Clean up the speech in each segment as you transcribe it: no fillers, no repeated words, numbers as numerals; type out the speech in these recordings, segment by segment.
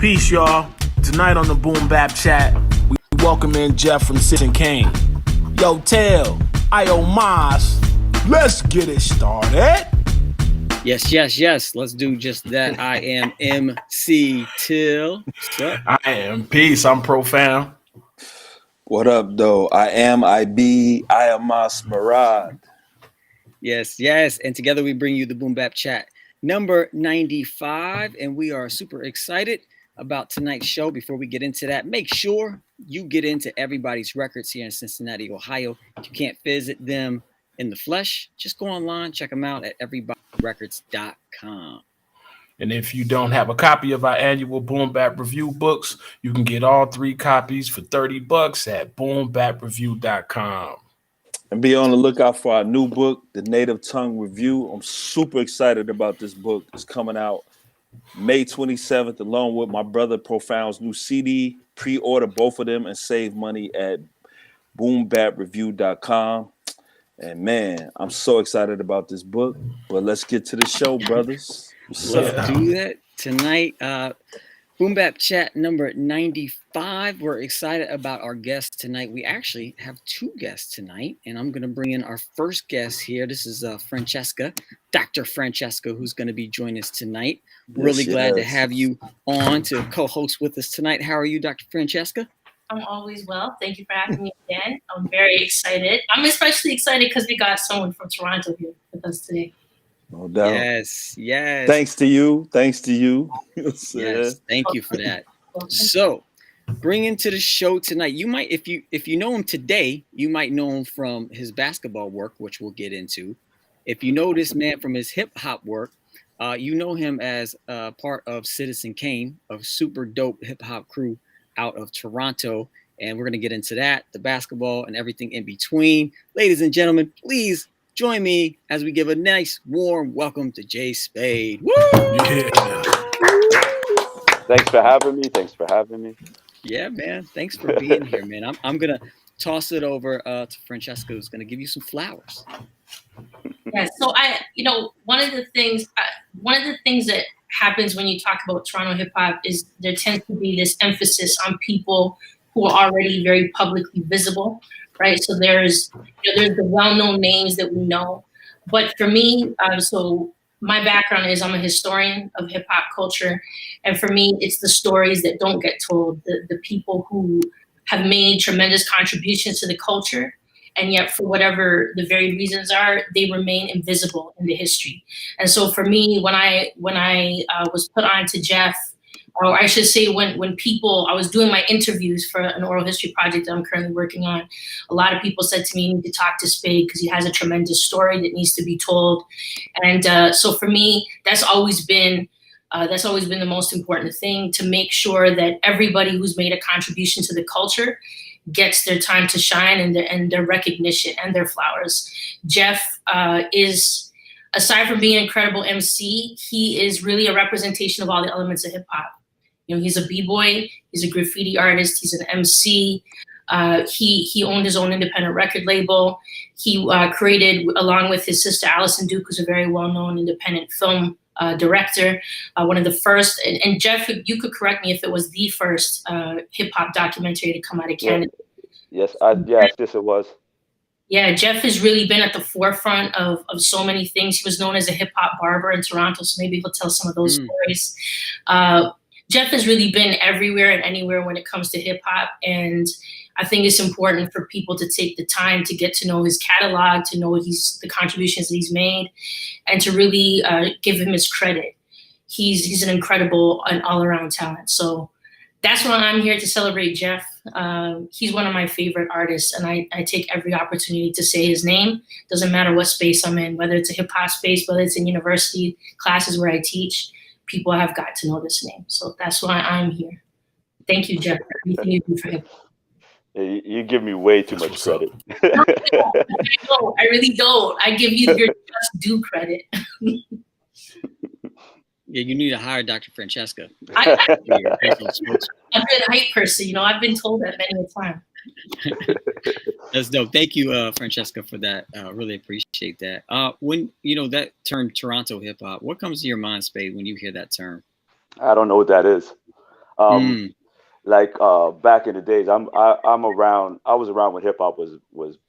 Peace, y'all. Tonight on the Boom Bap Chat, we welcome in Jeff from Citizen Kane. Yo, Tail, Ayo Mas, let's get it started. Yes. Let's do just that. I am MC Till. What's up? I am Peace. I'm Profound. What up, though? I am IB. I am Mas Marad. Yes. And together we bring you the Boom Bap Chat number 95. And we are super excited about tonight's show. Before we get into that, make sure you get into everybody's records here in Cincinnati, Ohio. If you can't visit them in the flesh, just go online, check them out at everybodyrecords.com. And if you don't have a copy of our annual Boom Bap Review books, you can get all 3 copies for $30 at boombapreview.com. And be on the lookout for our new book, The Native Tongue Review. I'm super excited about this book. It's coming out May 27th, along with my brother Profound's new CD. Pre-order both of them and save money at boombapreview.com. And man, I'm so excited about this book. But let's get to the show, brothers. Let's do that tonight. Boom Bap Chat number 95. We're excited about our guests tonight. We actually have 2 guests tonight, and I'm going to bring in our first guest here. This is Francesca, Dr. Francesca, who's going to be joining us tonight. Really glad to have you on to co-host with us tonight. How are you, Dr. Francesca? I'm always well. Thank you for having me again. I'm very excited. I'm especially excited because we got someone from Toronto here with us today. No doubt. Yes. Thanks to you. Yes, thank you for that. So, bring into the show tonight. You might, if you know him today, you might know him from his basketball work, which we'll get into. If you know this man from his hip hop work, you know him as part of Citizen Kane, a super dope hip hop crew out of Toronto. And we're going to get into that, the basketball and everything in between. Ladies and gentlemen, please join me as we give a nice warm welcome to J-Spade. Woo! Yeah. Thanks for having me. Yeah, man. Thanks for being here, man. I'm going to toss it over to Francesca, who's going to give you some flowers. Yeah, so one of the things that happens when you talk about Toronto hip hop is there tends to be this emphasis on people who are already very publicly visible, right? So there's the well-known names that we know, but for me, so my background is I'm a historian of hip hop culture, and for me, it's the stories that don't get told, the people who have made tremendous contributions to the culture, and yet for whatever the very reasons are, they remain invisible in the history. And so for me, when I was put on to Jeff, or I should say when I was doing my interviews for an oral history project that I'm currently working on, a lot of people said to me, you need to talk to Spade because he has a tremendous story that needs to be told. And so for me, that's always been the most important thing, to make sure that everybody who's made a contribution to the culture gets their time to shine and their recognition and their flowers. Jeff is, aside from being an incredible MC, he is really a representation of all the elements of hip hop. He's a b-boy, he's a graffiti artist, he's an MC. He owned his own independent record label. He created, along with his sister Allison Duke, who's a very well-known independent film director, one of the first, and Jeff, you could correct me if it was the first hip hop documentary to come out of Canada. Yes, it was. Yeah, Jeff has really been at the forefront of so many things. He was known as a hip hop barber in Toronto, so maybe he'll tell some of those stories. Jeff has really been everywhere and anywhere when it comes to hip hop, and I think it's important for people to take the time to get to know his catalog, to know the contributions that he's made, and to really give him his credit. He's an incredible and all-around talent. So that's why I'm here to celebrate Jeff. He's one of my favorite artists, and I take every opportunity to say his name. Doesn't matter what space I'm in, whether it's a hip hop space, whether it's in university classes where I teach, people have got to know this name. So that's why I'm here. Thank you, Jeff, for everything you do for hip hop. You give me way too much credit. No, I really don't. I give you your just due credit. Yeah, you need to hire Dr. Francesca. I'm a good hype person. I've been told that many a time. That's dope. Thank you, Francesca, for that. Really appreciate that. When that term Toronto hip hop, what comes to your mind, Spade, when you hear that term? I don't know what that is. Like back in the days, I was around when hip hop was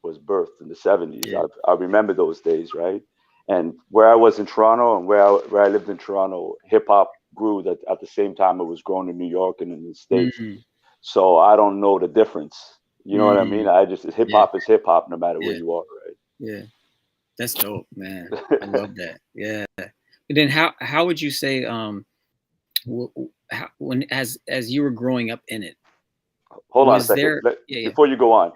birthed in the 70s. Yeah. I remember those days, right? And where I was in Toronto and where I lived in Toronto, hip hop grew at the same time it was growing in New York and in the States. So I don't know the difference. You know what I mean? I just hip hop is hip hop no matter where you are, right? Yeah. That's dope, man. I love that. Yeah. And then how would you say when as you were growing up in it? Hold on a second. Before you go on,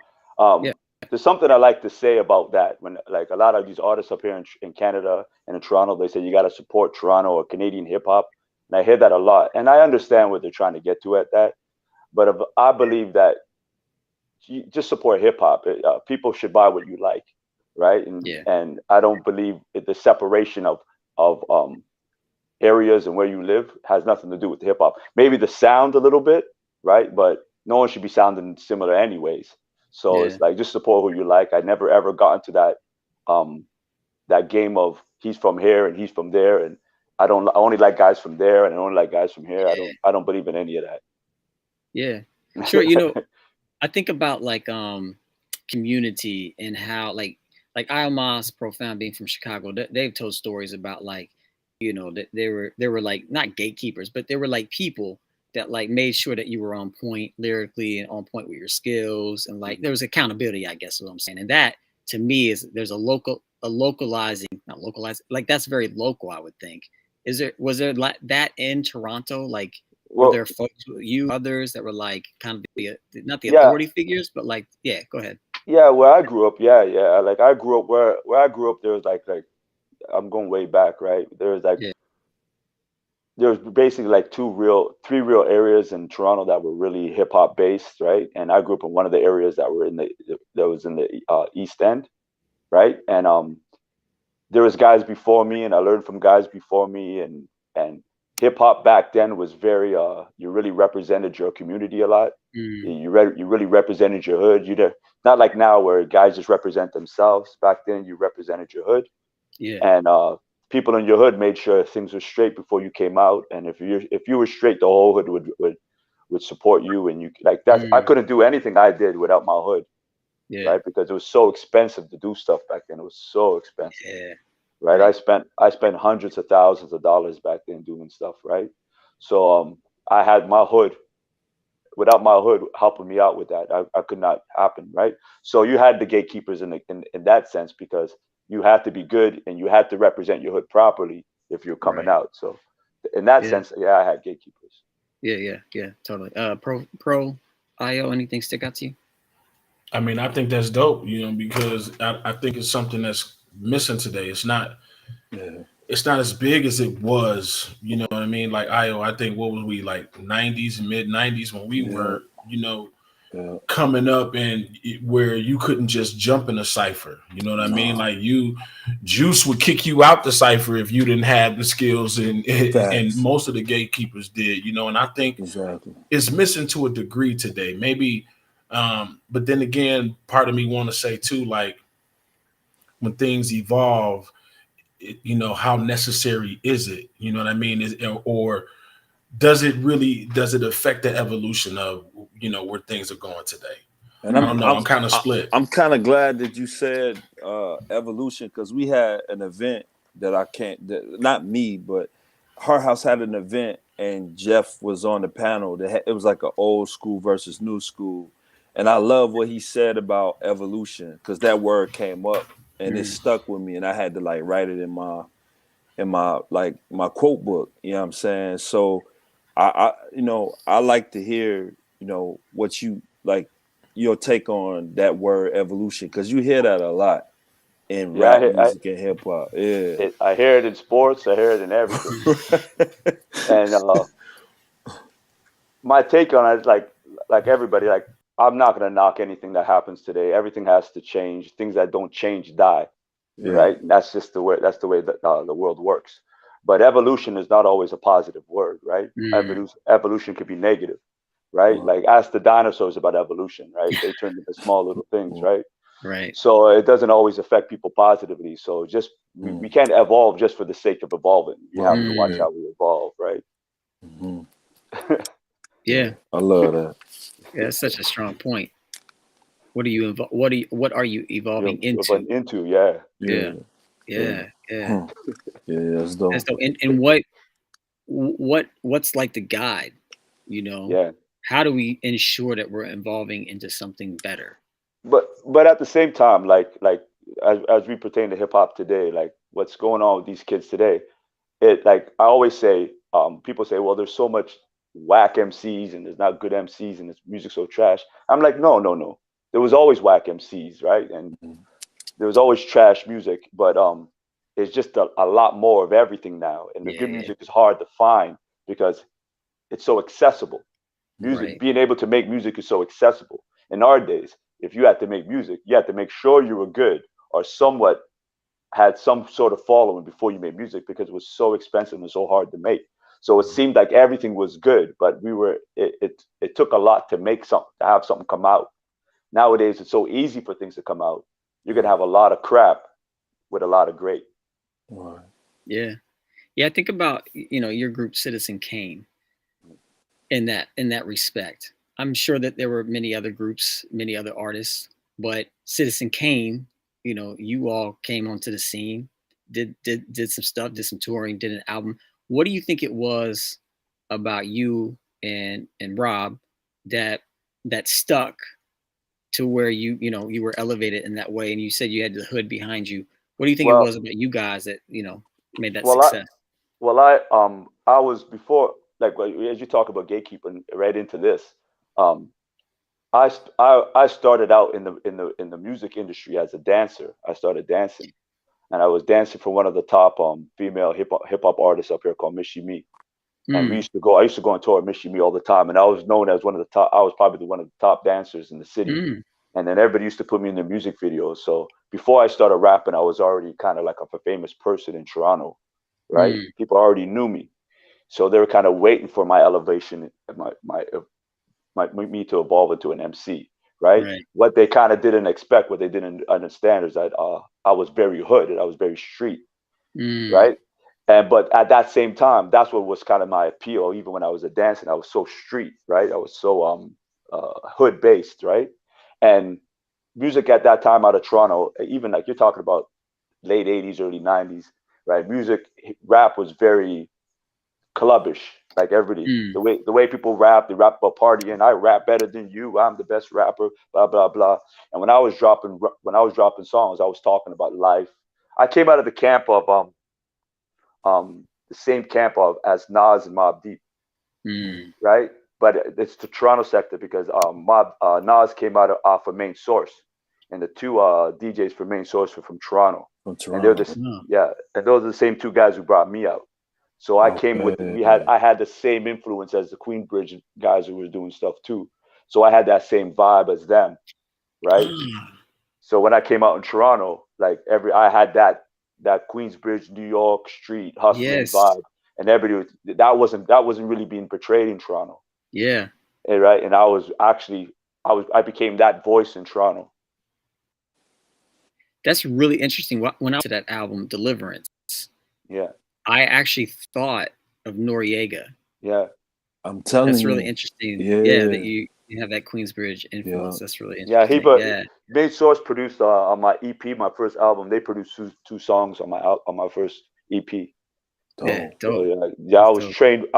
there's something I like to say about that. When like a lot of these artists up here in Canada and in Toronto, they say you got to support Toronto or Canadian hip hop, and I hear that a lot, and I understand what they're trying to get to at that. But I believe that you just support hip hop. People should buy what you like, right? And I don't believe the separation of areas and where you live has nothing to do with hip hop. Maybe the sound a little bit, right? But no one should be sounding similar anyways. So it's like just support who you like. I never ever got into that game of he's from here and he's from there, and I only like guys from there and I only like guys from here. I don't believe in any of that. Yeah, sure. You know, I think about like community and how like Iomos Profound being from Chicago, they've told stories about like, you know, that they were like not gatekeepers, but they were like people that like made sure that you were on point lyrically and on point with your skills, and like there was accountability, I guess is what I'm saying. And that to me is there's not localized, like that's very local, I would think. Was there like that in Toronto? Like were there folks, others that were like kind of not the authority figures, but like, go ahead. Yeah, where I grew up, like I grew up where I grew up, there was like I'm going way back, right? There was like there was basically like three real areas in Toronto that were really hip hop based, right? And I grew up in one of the areas that was in the East End, right? And there was guys before me, and I learned from guys before me, and hip hop back then was very you really represented your community a lot. You really represented your hood. Not like now where guys just represent themselves. Back then you represented your hood. And people in your hood made sure things were straight before you came out. And if you were straight, the whole hood would support you. And you like that. I couldn't do anything I did without my hood. Right? Because it was so expensive to do stuff back then. It was so expensive. Right. I spent hundreds of thousands of dollars back then doing stuff. Right. So I had my hood. Without my hood helping me out with that, I could not happen. Right. So you had the gatekeepers in that sense, because you had to be good and you had to represent your hood properly if you're coming out. So in that sense, I had gatekeepers. Yeah, totally. Pro IO, anything stick out to you? I mean, I think that's dope, you know, because I think it's something that's missing today. It's not as big as it was, you know what I mean? Like IO, I think what was we like 90s and mid 90s when we were, you know, coming up, and where you couldn't just jump in a cipher, you know what I mean? Like Juice would kick you out the cipher if you didn't have the skills, and most of the gatekeepers did, you know. And I think it's missing to a degree today, maybe. But then again, part of me want to say too, like when things evolve, you know, how necessary is it? You know what I mean? Or does it affect the evolution of, you know, where things are going today? And I'm kind of split. I'm kind of glad that you said evolution, because we had an event not me, but Her House had an event, and Jeff was on the panel. It was like an old school versus new school. And I love what he said about evolution, because that word came up and it stuck with me, and I had to like write it in my like my quote book. You know what I'm saying? So I you know, I like to hear, you know, what you like, your take on that word evolution, because you hear that a lot in rap music and hip hop. I hear it in sports. I hear it in everything. And my take on it is like everybody, like I'm not gonna knock anything that happens today. Everything has to change. Things that don't change die. Right? And that's just the way that the world works. But evolution is not always a positive word, right? Evolution could be negative, right? Like ask the dinosaurs about evolution, right? They turned into small little things, right? Right. So it doesn't always affect people positively. So just we can't evolve just for the sake of evolving. We have to watch how we evolve, right? Yeah. I love that. Yeah, that's such a strong point. What are you evolving into? Yeah. Yeah. That's dope. That's dope. And what's like the guide, you know? Yeah. How do we ensure that we're evolving into something better? But at the same time, like as we pertain to hip hop today, like what's going on with these kids today, it like I always say, people say, well, there's so much whack MCs and there's not good MCs and this music's so trash. I'm like, no. There was always whack MCs, right? And there was always trash music, but it's just a lot more of everything now. And the good music is hard to find because it's so accessible. Music, being able to make music is so accessible. In our days, if you had to make music, you had to make sure you were good or somewhat had some sort of following before you made music because it was so expensive and so hard to make. So it seemed like everything was good, but it took a lot to make something, to have something come out. Nowadays, it's so easy for things to come out. You're gonna have a lot of crap with a lot of great. Yeah. I think about your group Citizen Kane. In that respect, I'm sure that there were many other groups, many other artists, but Citizen Kane, you all came onto the scene, did some stuff, did some touring, did an album. What do you think it was about you and Rob that stuck to where you were elevated in that way, and you said you had the hood behind you? What do you think it was about you guys that made that success? I was before, like as you talk about gatekeeping, right into this. I started out in the music industry as a dancer. I started dancing, and I was dancing for one of the top female hip hop artists up here called Miss Me. And I used to go on tour with Miss Me all the time, and I was known as one of the top. I was probably one of the top dancers in the city. And then everybody used to put me in their music videos. So before I started rapping, I was already kind of like a famous person in Toronto, right? People already knew me. So they were kind of waiting for my elevation, me to evolve into an MC, right? What they kind of didn't expect, what they didn't understand is that I was very hood and I was very street, right? But at that same time, that's what was kind of my appeal. Even when I was a dancer, I was so street, right? I was so hood based, right? And music at that time out of Toronto, even like you're talking about late 80s, early 90s, right? Rap was very clubbish, like everybody. The way people rap, they rap about partying. I rap better than you. I'm the best rapper. Blah blah blah. And when I was dropping songs, I was talking about life. I came out of the camp of the same camp of as Nas and Mobb Deep, right? But it's the Toronto sector because Nas came out off of Main Source, and the two DJs for Main Source were from Toronto. And they're and those are the same two guys who brought me out. So I came with I had the same influence as the Queensbridge guys who were doing stuff too. So I had that same vibe as them, right? So when I came out in Toronto, like I had that Queensbridge, New York street hustling vibe, and everybody that wasn't really being portrayed in Toronto. Yeah. Right. And I became that voice in Toronto. That's really interesting. When I went to that album, Deliverance, I actually thought of Noriega. Yeah. I'm telling you. That's really interesting. Yeah, that you have that Queensbridge influence. That's really interesting. Main Source produced on my EP, my first album. They produced two songs on my first EP. Dope. So, I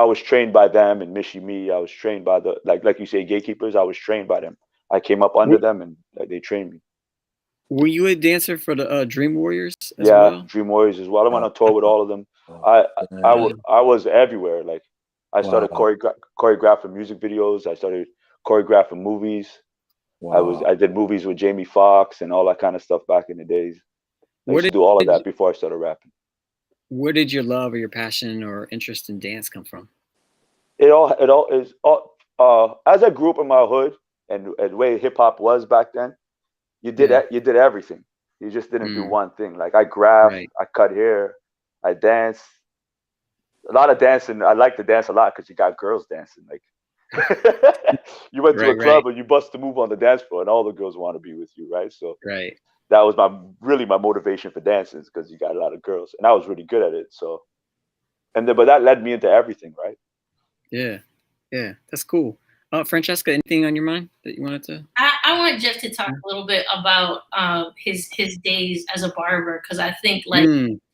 was trained by them and Miss Me. I was trained by the like you say gatekeepers. I was trained by them. I came up under them and they trained me. Were you a dancer for the Dream Warriors as well? Dream Warriors as well. I went on tour with all of them. I was everywhere. Like I started choreographing music videos. I started choreographing movies. I did movies with Jamie Foxx and all that kind of stuff back in the days. I used to do all of that before I started rapping. Where did your love or your passion or interest in dance come from? It all is as I grew up in my hood and the way hip hop was back then, you did everything. You just didn't do one thing. Like I graphed, I cut hair, I danced. A lot of dancing. I like to dance a lot because you got girls dancing. Like you went to a club and you bust a move on the dance floor, and all the girls want to be with you, right? So that was my motivation for dancing, because you got a lot of girls, and I was really good at it. So, but that led me into everything, right? Yeah. Yeah, that's cool. Francesca, anything on your mind that you wanted to? I want Jeff to talk a little bit about his days as a barber, because I think like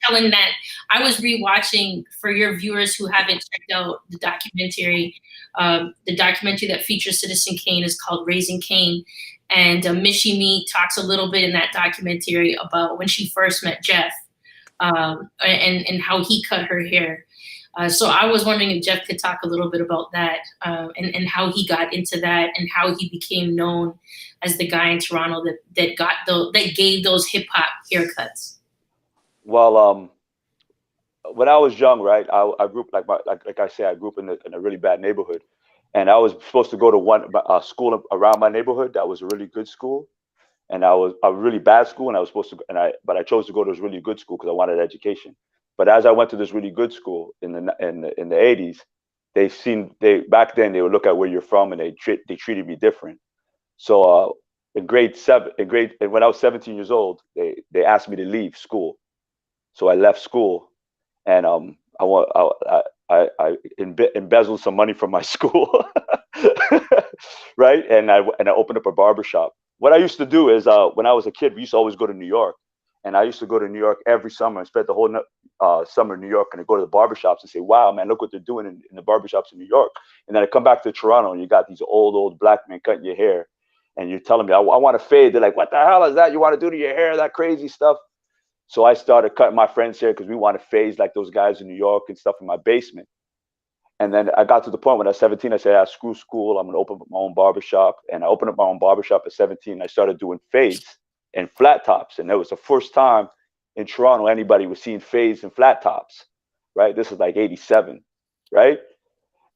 telling that, I was rewatching, for your viewers who haven't checked out the documentary that features Citizen Kane is called Raising Kane, and Mishi Me talks a little bit in that documentary about when she first met Jeff, and how he cut her hair. So I was wondering if Jeff could talk a little bit about that, and how he got into that, and how he became known as the guy in Toronto that gave those hip hop haircuts. Well, when I was young, right, I grew up like I say, I grew up in a really bad neighborhood, and I was supposed to go to one school around my neighborhood that was a really good school, and I was a really bad school, and I was supposed to, but I chose to go to this really good school because I wanted education. But as I went to this really good school in the 80s, back then they would look at where you're from, and they treated me different. So in when I was 17 years old, they asked me to leave school. So I left school, and I embezzled some money from my school, right? And I opened up a barber shop. What I used to do is when I was a kid, we used to always go to New York. And I used to go to New York every summer and spend the whole summer in New York, and I go to the barbershops and say, wow, man, look what they're doing in the barbershops in New York. And then I come back to Toronto, and you got these old black men cutting your hair, and you're telling me, I want to fade. They're like, what the hell is that you want to do to your hair, that crazy stuff? So I started cutting my friends' hair because we want to fade like those guys in New York and stuff in my basement. And then I got to the point when I was 17, I said, screw school, I'm going to open up my own barbershop. And I opened up my own barbershop at 17. I started doing fades and flat tops. And that was the first time in Toronto anybody was seeing fades and flat tops, right? This is like 87, right?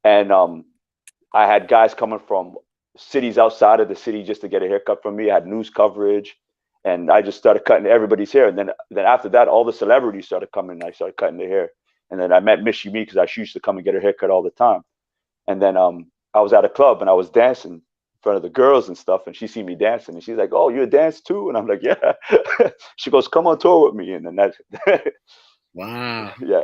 And I had guys coming from cities outside of the city just to get a haircut from me. I had news coverage, and I just started cutting everybody's hair. And then after that, all the celebrities started coming, and I started cutting their hair. And then I met Mishi Me because she used to come and get her haircut all the time. And then I was at a club, and I was dancing in front of the girls and stuff, and she seen me dancing, and she's like, oh, you a dance too? And I'm like, yeah. She goes, come on tour with me. And then that's wow. Yeah.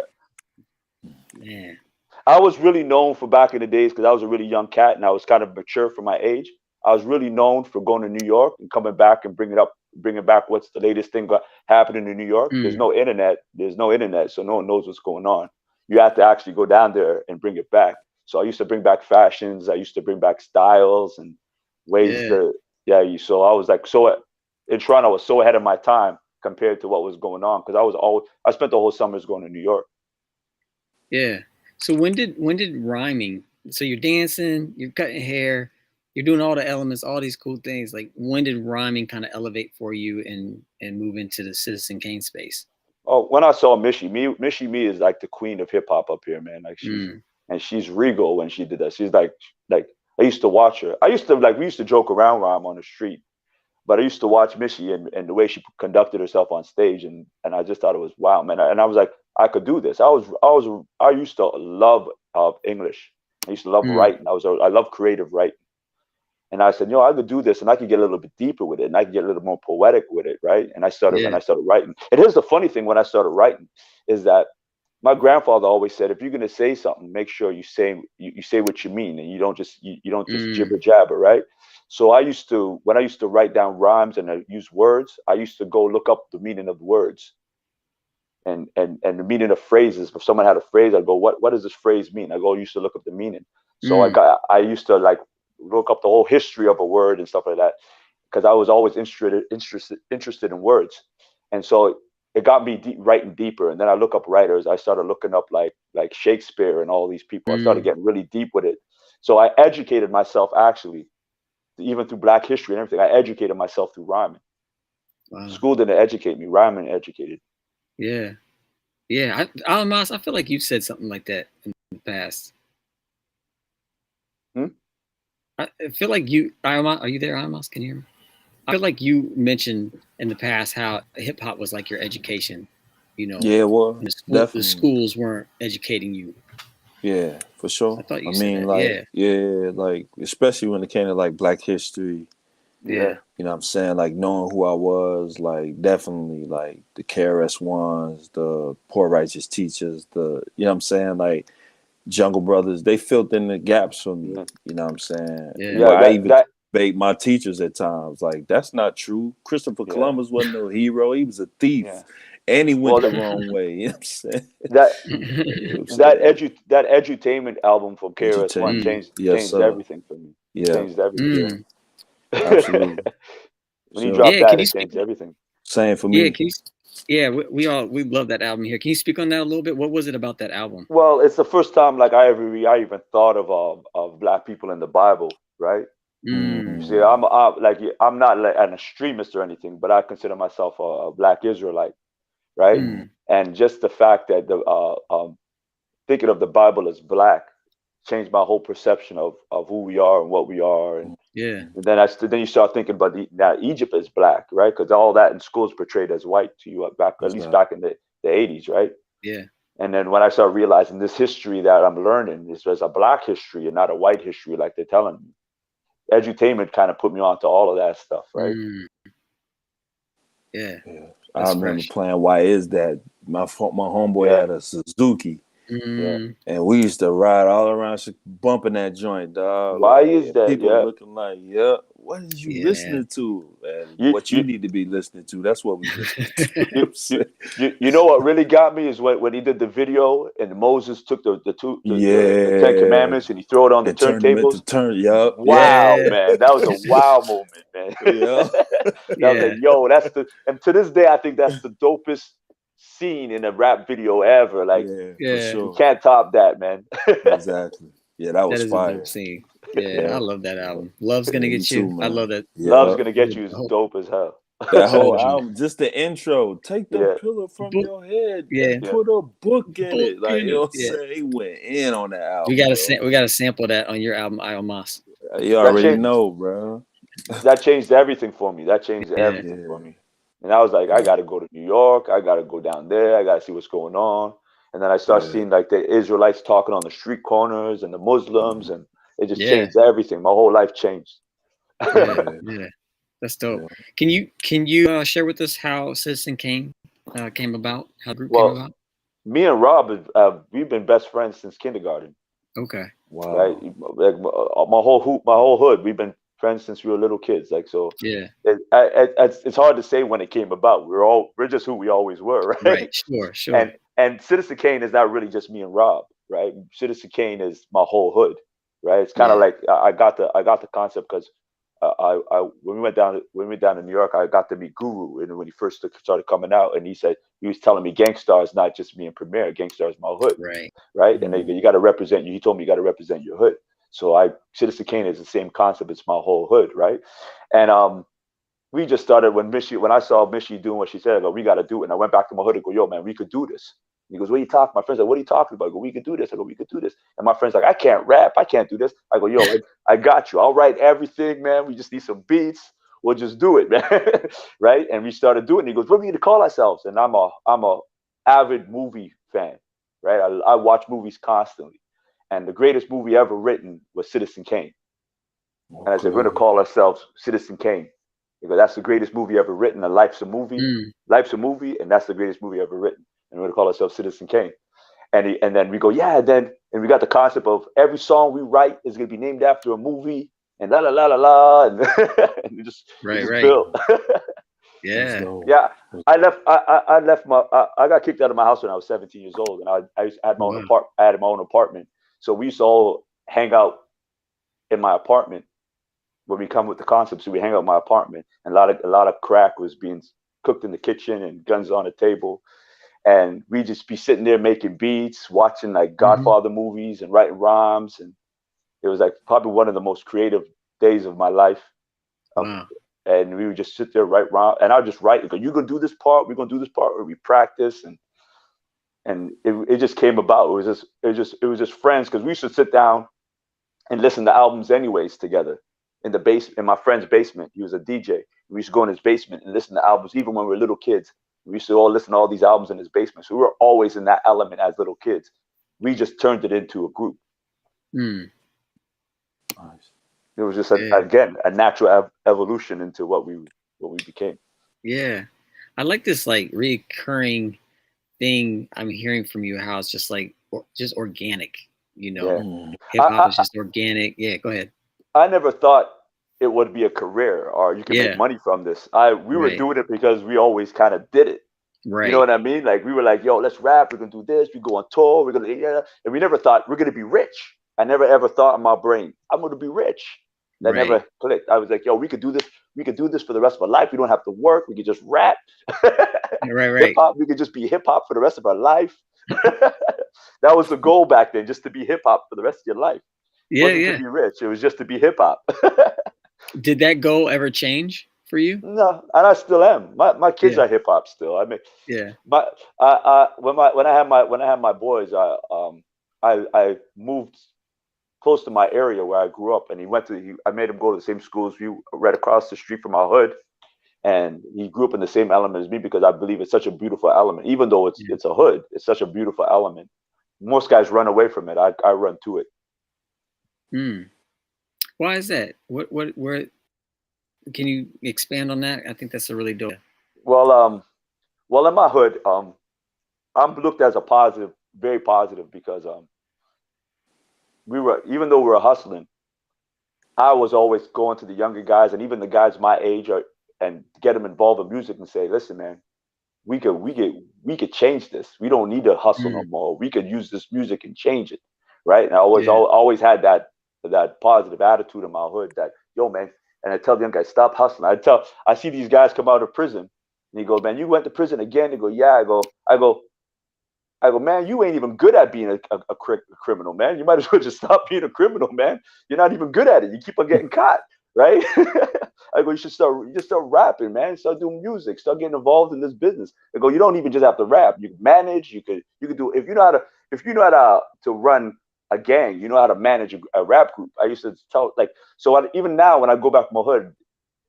Man. I was really known for back in the days, because I was a really young cat and I was kind of mature for my age. I was really known for going to New York and coming back and bringing back what's the latest thing happening in New York. There's no internet, so no one knows what's going on. You have to actually go down there and bring it back. So I used to bring back fashions, I used to bring back styles and ways so I was like, in Toronto, I was so ahead of my time compared to what was going on, because I spent the whole summers going to New York. Yeah. So when did rhyming? So you're dancing, you're cutting hair, you're doing all the elements, all these cool things. Like, when did rhyming kind of elevate for you and move into the Citizen Kane space? Oh, when I saw Mishi Me is like the queen of hip hop up here, man. Like she's regal when she did that. She's like I used to watch her. We used to joke around rhyme on the street, but I used to watch Mishi and the way she conducted herself on stage, and I just thought it was wow, man. And I was like, I could do this. I used to love English. I used to love writing. I love creative writing. And I said, I could do this, and I could get a little bit deeper with it, and I could get a little more poetic with it, right? And I started writing. And here's the funny thing: when I started writing, is that my grandfather always said, if you're gonna say something, make sure you say what you mean, and you don't just jibber jabber, right? So when I used to write down rhymes and I use words, I used to go look up the meaning of words and the meaning of phrases. If someone had a phrase, I'd go, what does this phrase mean? I used to look up the meaning. So I used to like look up the whole history of a word and stuff like that, because I was always interested in words. And so it got me writing deeper. And then I look up writers. I started looking up like Shakespeare and all these people. I started getting really deep with it. So I educated myself, actually, even through Black history and everything. I educated myself through rhyming. Wow. School didn't educate me. Rhyming educated. Yeah. Yeah. Almas, I feel like you said something like that in the past. I feel like Almas, are you there, Almas? Can you hear me? I feel like you mentioned in the past how hip hop was like your education. Yeah, well, the schools weren't educating you. Yeah, for sure. I thought you said that. Like especially when it came to like Black history. Yeah. You know what I'm saying? Like knowing who I was, like definitely like the KRS-Ones, the Poor Righteous Teachers, you know what I'm saying? Like Jungle Brothers, they filled in the gaps for me. You know what I'm saying? Yeah, I even debate my teachers at times. Like, that's not true. Christopher Columbus wasn't no hero. He was a thief. Yeah. And he went the wrong way. You know what I'm saying? That edutainment album from KRS-One changed everything for me. Yeah. Changed everything. Absolutely. When he dropped that, it changed everything. Same for me. We love that album here. Can you speak on that a little bit? What was it about that album? Well, it's the first time like I even thought of black people in the Bible, right? You see, I'm not like an extremist or anything, but I consider myself a black Israelite, right? And just the fact that thinking of the Bible as black changed my whole perception of who we are and what we are, and then you start thinking about now Egypt is black, right? Because all that in school is portrayed as white to you at least back in the 80s, right? Yeah. And then when I start realizing this history that I'm learning is there's a black history and not a white history like they're telling me. Edutainment kind of put me onto all of that stuff, right? Yeah. I remember playing Why Is That? My homeboy had a Suzuki. And we used to ride all around bumping that joint, dog. Why is that? People looking like, what are you listening to? And what you need to be listening to. That's what we listen to. You know what really got me is when he did the video and Moses took the 10 Commandments and he threw it on the turntables. Wow, man. That was a wow moment, man. That was like, yo, and to this day, I think that's the dopest scene in a rap video ever. Like, for sure. You can't top that, man. Exactly. Yeah, that was fire. A dope scene. I love that album. Love's Gonna Get You. Too, I love that. Love's Gonna Get You is dope as hell. That whole album, just the intro. Take the pillow from your head and put a book in it. Like, you know what I'm saying? He went in on that album. We gotta sample that on your album, I Almas. You already know, bro. That changed everything for me. Everything for me. And I was like, I got to go to New York. I got to go down there. I got to see what's going on. And then I start seeing like the Israelites talking on the street corners and the Muslims, and it just changed everything. My whole life changed. That's dope. Can you share with us how Citizen Kane came about? How the group came about? Me and Rob, we've been best friends since kindergarten. Okay. Wow. Right. Like my whole hood, we've been friends since we were little kids. Like, so it's hard to say when it came about. We're just who we always were, right? Right. Sure. And Citizen Kane is not really just me and Rob, right? Citizen Kane is my whole hood, right? It's kind of like I got the concept because when we went down to New York, I got to meet Guru, and when he first started coming out, and he was telling me Gangstar is not just me and Premier, Gangstar is my hood, right? And you got to represent you. He told me you got to represent your hood. So Citizen Kane is the same concept. It's my whole hood, right? And we just started when I saw Mishi doing what she said, I go, we got to do it. And I went back to my hood and go, yo, man, we could do this. And he goes, what are you talking? My friend's like, what are you talking about? I go, we could do this. I go, we could do this. And my friend's like, I can't rap. I can't do this. I go, yo, I got you. I'll write everything, man. We just need some beats. We'll just do it, man. Right? And we started doing it. He goes, what do we need to call ourselves? And I'm a avid movie fan, right? I watch movies constantly. And the greatest movie ever written was Citizen Kane. And I said, we're going to call ourselves Citizen Kane. Because that's the greatest movie ever written. And life's a movie. Life's a movie, and that's the greatest movie ever written. And we're going to call ourselves Citizen Kane. And then we go, and we got the concept of every song we write is going to be named after a movie, and la la la la la, and it just built. Yeah. I got kicked out of my house when I was 17 years old, and I had my own apartment. So we used to all hang out in my apartment when we come with the concept. So we hang out in my apartment, and a lot of crack was being cooked in the kitchen and guns on the table. And we just be sitting there making beats, watching like Godfather movies and writing rhymes. And it was like probably one of the most creative days of my life. And we would just sit there, write rhymes, and I would just write, go, you're going to do this part, we're going to do this part, where we practice. And it just came about. It was just friends, because we used to sit down and listen to albums anyways together in my friend's basement. He was a DJ. We used to go in his basement and listen to albums, even when we were little kids. We used to all listen to all these albums in his basement. So we were always in that element as little kids. We just turned it into a group. Nice. It was just again a natural evolution into what we became. Yeah, I like this like recurring thing I'm hearing from you. How it's just like just organic. You know, Yeah. hip hop is just organic. Yeah, go ahead. I never thought it would be a career or you can make money from this. We were doing it because we always kind of did it. Right. You know what I mean? Like we were like, yo, let's rap. We're gonna do this. We go on tour. We're gonna and we never thought we're gonna be rich. I never ever thought in my brain I'm gonna be rich. That never clicked. I was like, yo, we could do this. We could do this for the rest of our life. We don't have to work. We could just rap. Right. Hip hop. We could just be hip hop for the rest of our life. That was the goal back then, just to be hip hop for the rest of your life. Yeah, it wasn't to be rich. It was just to be hip hop. Did that goal ever change for you? No, and I still am. My kids are hip hop still. I mean, when I had my boys, I moved close to my area where I grew up, and I made him go to the same school as you, right across the street from our hood, and he grew up in the same element as me because I believe it's such a beautiful element, even though it's a hood. It's such a beautiful element. Most guys run away from it. I run to it. Why is that? Where can you expand on that? I think that's a really dope. Well, in my hood, I'm looked as a positive, very positive, because even though we were hustling, I was always going to the younger guys and even the guys my age and get them involved in music and say, listen, man, we could change this. We don't need to hustle no more. We could use this music and change it, right? And I always had that positive attitude in my hood that, yo, man. And I tell the young guys, stop hustling. I see these guys come out of prison, and he goes, man, you went to prison again? They go, yeah. I go, man, you ain't even good at being a criminal, man. You might as well just stop being a criminal, man. You're not even good at it. You keep on getting caught, right? I go, you start rapping, man. Start doing music. Start getting involved in this business. I go, you don't even just have to rap. You can manage. You could do, if you know how to run a gang, you know how to manage a rap group. I used to tell, like, so even now when I go back to my hood,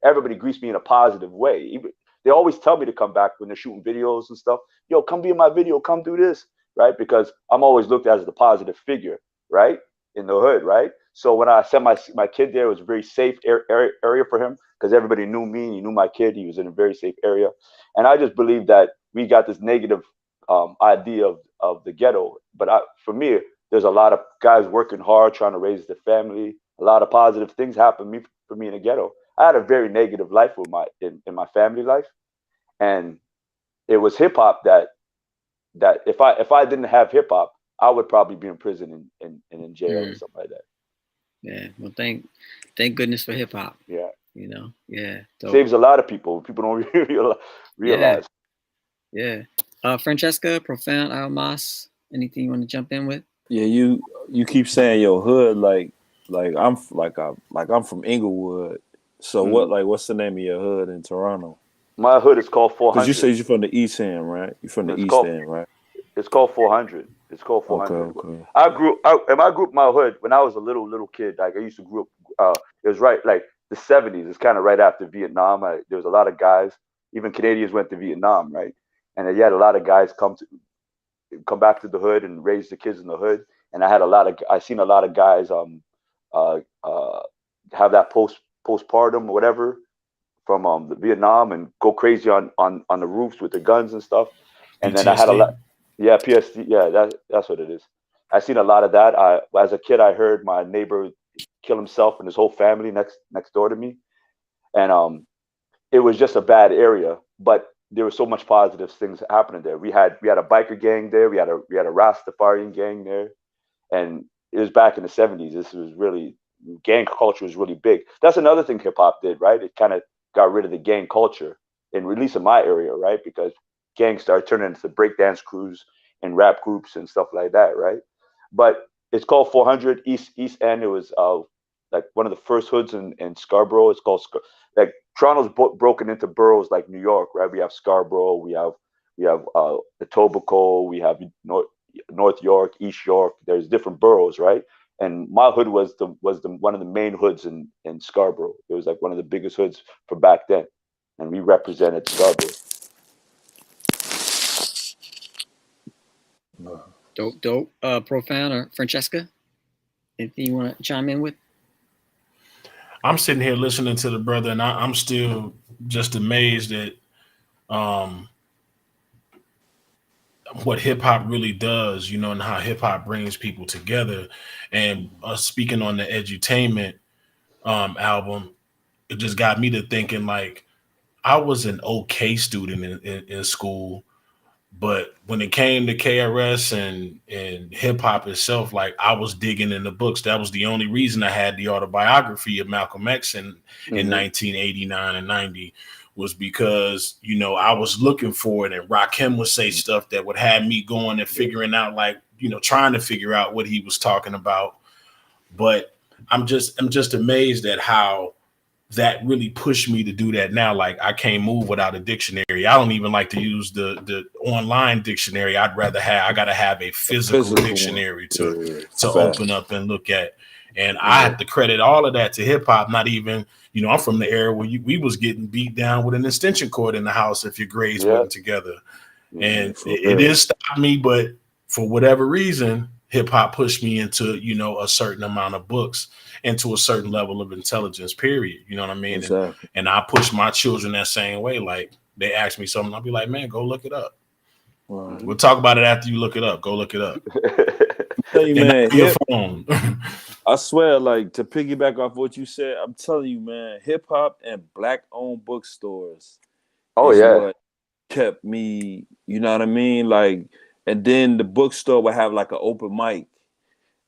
everybody greets me in a positive way. They always tell me to come back when they're shooting videos and stuff. Yo, come be in my video, come do this, right? Because I'm always looked at as the positive figure, right? In the hood, right? So when I sent my kid there, it was a very safe area for him because everybody knew me, he knew my kid, he was in a very safe area. And I just believe that we got this negative idea of the ghetto. But for me, there's a lot of guys working hard, trying to raise their family. A lot of positive things happen for me in the ghetto. I had a very negative life with in my family life, and it was hip hop that if I didn't have hip hop, I would probably be in prison and in jail or something like that. Yeah, well, thank goodness for hip hop. Yeah, you know, so, saves a lot of people. People don't realize. Yeah. Francesca, Profound, Almas, anything you want to jump in with? Yeah, you keep saying your hood like I'm from Inglewood. So what's the name of your hood in Toronto? My hood is called 400. Because you say you're from the East End, right? You're from the East End, right? It's called 400. It's called 400. Okay. I grew up my hood when I was a little kid. Like I used to grow up. It was right like the 70s. It's kind of right after Vietnam. There was a lot of guys. Even Canadians went to Vietnam, right? And you had a lot of guys come back to the hood and raise the kids in the hood. And I seen a lot of guys have that postpartum or whatever from the Vietnam and go crazy on the roofs with the guns and stuff. And PTSD. then I had a lot. Yeah, PSD. Yeah, that's what it is. I seen a lot of that. As a kid, I heard my neighbor kill himself and his whole family next door to me, and it was just a bad area. But there was so much positive things happening there. We had a biker gang there. We had a Rastafarian gang there, and it was back in the 70s. This was really, gang culture was really big. That's another thing hip hop did, right? It kind of got rid of the gang culture, and at least in my area, right? Because gangs started turning into breakdance crews and rap groups and stuff like that, right? But it's called 400 East End. It was like one of the first hoods in Scarborough. It's called like Toronto's broken into boroughs like New York, right? We have Scarborough, we have Etobicoke, we have North York, East York. There's different boroughs, right? And my hood was one of the main hoods in Scarborough. It was like one of the biggest hoods for back then, and we represented Scarborough. Dope. Profound or Francesca, anything you want to chime in with? I'm sitting here listening to the brother, and I'm still just amazed at what hip hop really does, you know, and how hip hop brings people together. And speaking on the edutainment album, it just got me to thinking like I was an okay student in school, but when it came to KRS and hip hop itself, like I was digging in the books. That was the only reason I had the autobiography of Malcolm X in 1989 and 90 was because, you know, I was looking for it, and Rakim would say stuff that would have me going and figuring out, like, you know, trying to figure out what he was talking about. But I'm just amazed at how that really pushed me to do that now. Like I can't move without a dictionary. I don't even like to use the online dictionary. I gotta have a physical dictionary to open up and look at. And I have to credit all of that to hip hop. Not even, you know, I'm from the era where we was getting beat down with an extension cord in the house if your grades weren't together. And it didn't stop me, but for whatever reason, hip hop pushed me into, you know, a certain amount of books, into a certain level of intelligence, period. You know what I mean? Exactly. And I push my children that same way. Like they ask me something, I'll be like, man, go look it up. Wow. We'll talk about it after you look it up. Go look it up. Tell you, man, your phone. I swear, like, to piggyback off what you said, I'm telling you, man, hip hop and black-owned bookstores. What kept me, you know what I mean? Like, and then the bookstore would have like an open mic,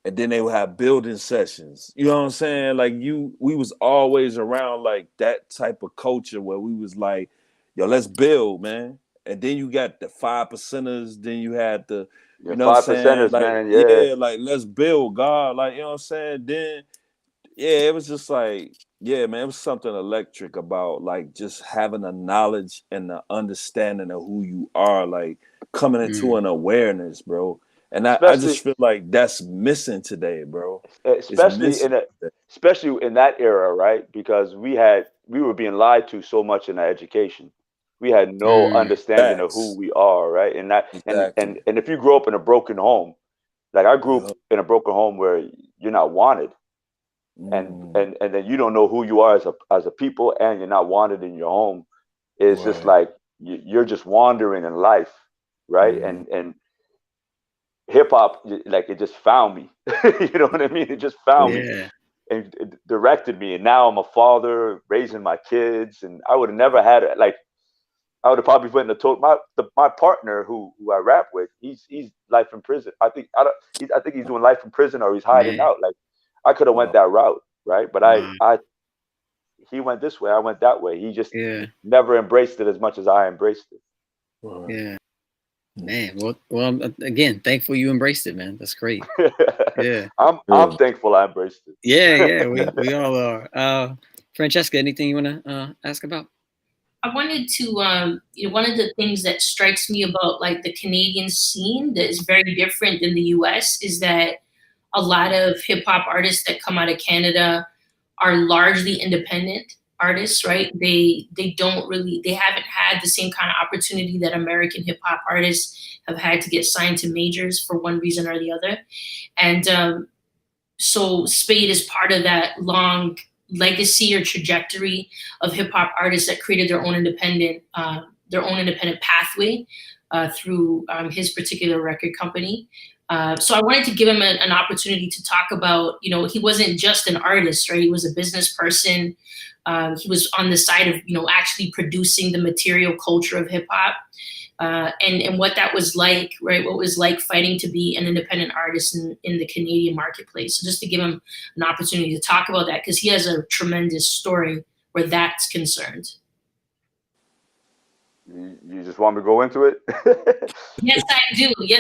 and then they would have building sessions. You know what I'm saying? Like we was always around like that type of culture where we was like, yo, let's build, man. And then you got the 5%ers, then you had the, you know what I'm saying? Like, man, like let's build, God. Like, you know what I'm saying? Then, it was just like, man, it was something electric about like just having a knowledge and the understanding of who you are, like coming into an awareness, bro. And I just feel like that's missing today, bro. Especially in that era, right? Because we were being lied to so much in our education. We had no understanding of who we are, right? And that and if you grow up in a broken home, like I grew up in a broken home where you're not wanted. And then you don't know who you are as a people, and you're not wanted in your home. It's just like you're just wandering in life, right? And hip hop, like it just found me. You know what I mean? It just found me and it directed me. And now I'm a father raising my kids, and I would have never had it. Like I would have probably went and told my partner who I rap with. He's life in prison. I think he's doing life in prison, or he's hiding out. Like I could have went that route, right? But he went this way, I went that way. He just never embraced it as much as I embraced it. Yeah. Man, well, again, thankful you embraced it, man. That's great. Yeah, I'm thankful I embraced it. Yeah, we all are. Francesca, anything you want to ask about? I wanted to, one of the things that strikes me about like the Canadian scene that is very different than the U.S. is that a lot of hip hop artists that come out of Canada are largely independent artists, right? They haven't had the same kind of opportunity that American hip hop artists have had to get signed to majors for one reason or the other. And so Spade is part of that long legacy or trajectory of hip hop artists that created their own independent pathway through his particular record company. So I wanted to give him an opportunity to talk about, he wasn't just an artist, right? He was a business person. He was on the side of, actually producing the material culture of hip hop, and what that was like, right? What it was like fighting to be an independent artist in the Canadian marketplace. So just to give him an opportunity to talk about that, because he has a tremendous story where that's concerned. You just want me to go into it? Yes, I do. Okay.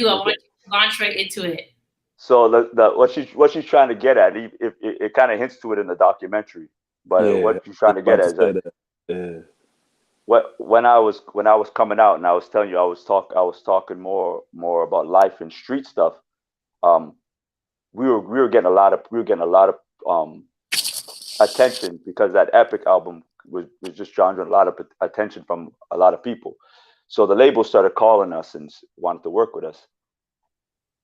I want to launch right into it. So what she's trying to get at, it kind of hints to it in the documentary, but what she's trying to get at is when I was coming out, and I was telling you I was talking more about life and street stuff. We were getting a lot of attention because that Epic album was just drawing a lot of attention from a lot of people. So the label started calling us and wanted to work with us.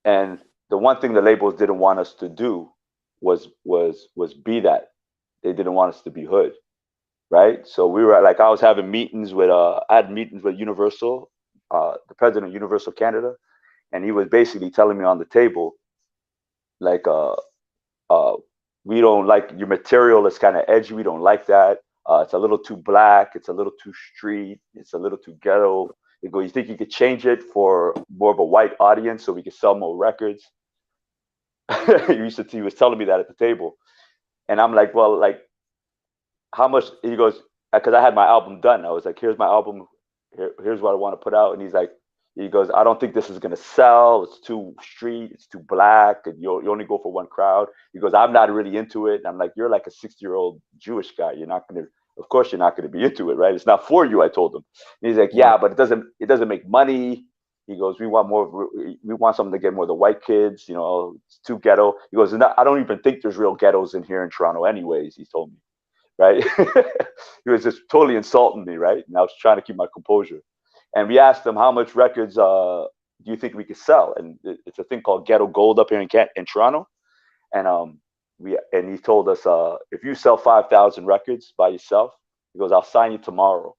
And the one thing the labels didn't want us to do was be that. They didn't want us to be hood, right? So we were like, I was having meetings with I had meetings with Universal. the president of Universal Canada, and he was basically telling me on the table, like, we don't like your material is kind of edgy. We don't like that. It's a little too black. It's a little too street. It's a little too ghetto. You go, you think you could change it for more of a white audience so we could sell more records? He was telling me that at the table. And I'm like, well, like, how much? He goes, because I had my album done. I was like, here's my album. Here's what I want to put out. And he goes, I don't think this is going to sell. It's too street. It's too black. And you only go for one crowd. He goes, I'm not really into it. And I'm like, you're like a 60-year-old Jewish guy. You're not going to, of course, you're not going to be into it, right? It's not for you, I told him. And he's like, yeah, but it doesn't make money. He goes, we want something to get more of the white kids. You know, it's too ghetto. He goes, I don't even think there's real ghettos in here in Toronto anyways, he told me, right? He was just totally insulting me, right? And I was trying to keep my composure. And we asked him, how much records do you think we could sell? And it's a thing called Ghetto Gold up here in Toronto. And he told us, if you sell 5,000 records by yourself, he goes, I'll sign you tomorrow.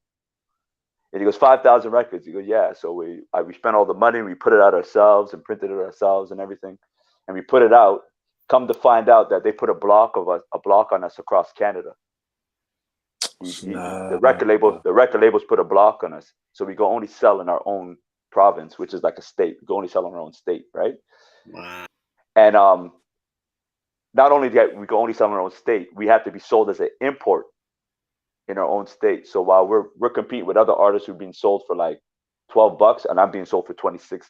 And he goes, 5,000 records. He goes, yeah. So we spent all the money, we put it out ourselves and printed it ourselves and everything. And we put it out. Come to find out that they put a block on us across Canada. The record labels put a block on us, so we go only sell in our own province, which is like a state. We go only sell in our own state, right? Wow. And not only that, we go only sell in our own state, we have to be sold as an import in our own state. So while we're competing with other artists who've been sold for like $12, and I'm being sold for 26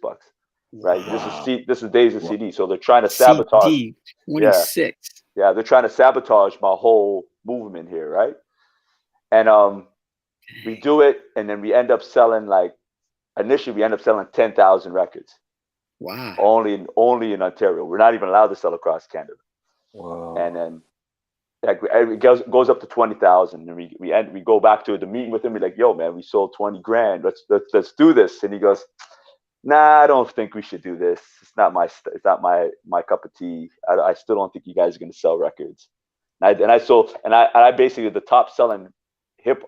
bucks, right? Wow. This is days of CD, so they're trying to sabotage. CD 26. Yeah, they're trying to sabotage my whole movement here, right? And we do it, and then we end up selling initially we end up selling 10,000 records. Wow. Only in Ontario. We're not even allowed to sell across Canada. Wow. And then it goes up to 20,000, and we go back to the meeting with him. We're like, yo, man, we sold 20 grand. Let's do this. And he goes, nah, I don't think we should do this. It's not my cup of tea. I still don't think you guys are going to sell records. And I basically the top selling hip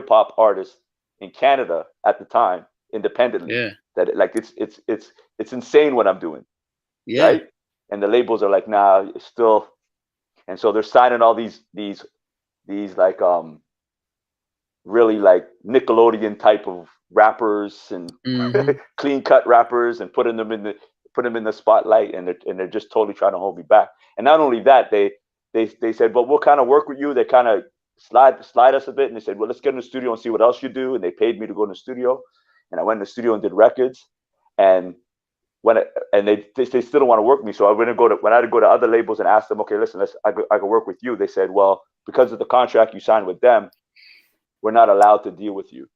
hop artist in Canada at the time, independently. Yeah. That like it's insane what I'm doing. Yeah. Right. And the labels are like, nah, it's still. And so they're signing all these like really like Nickelodeon type of rappers and clean cut rappers and putting them in the spotlight, and they're just totally trying to hold me back. And not only that, they said, but we'll kind of work with you. They kind of slide us a bit, and they said, well, let's get in the studio and see what else you do. And they paid me to go in the studio, and I went in the studio and did records. And they still don't want to work with me. So when I go to other labels and ask them, okay, listen, I can work with you. They said, well, because of the contract you signed with them, we're not allowed to deal with you.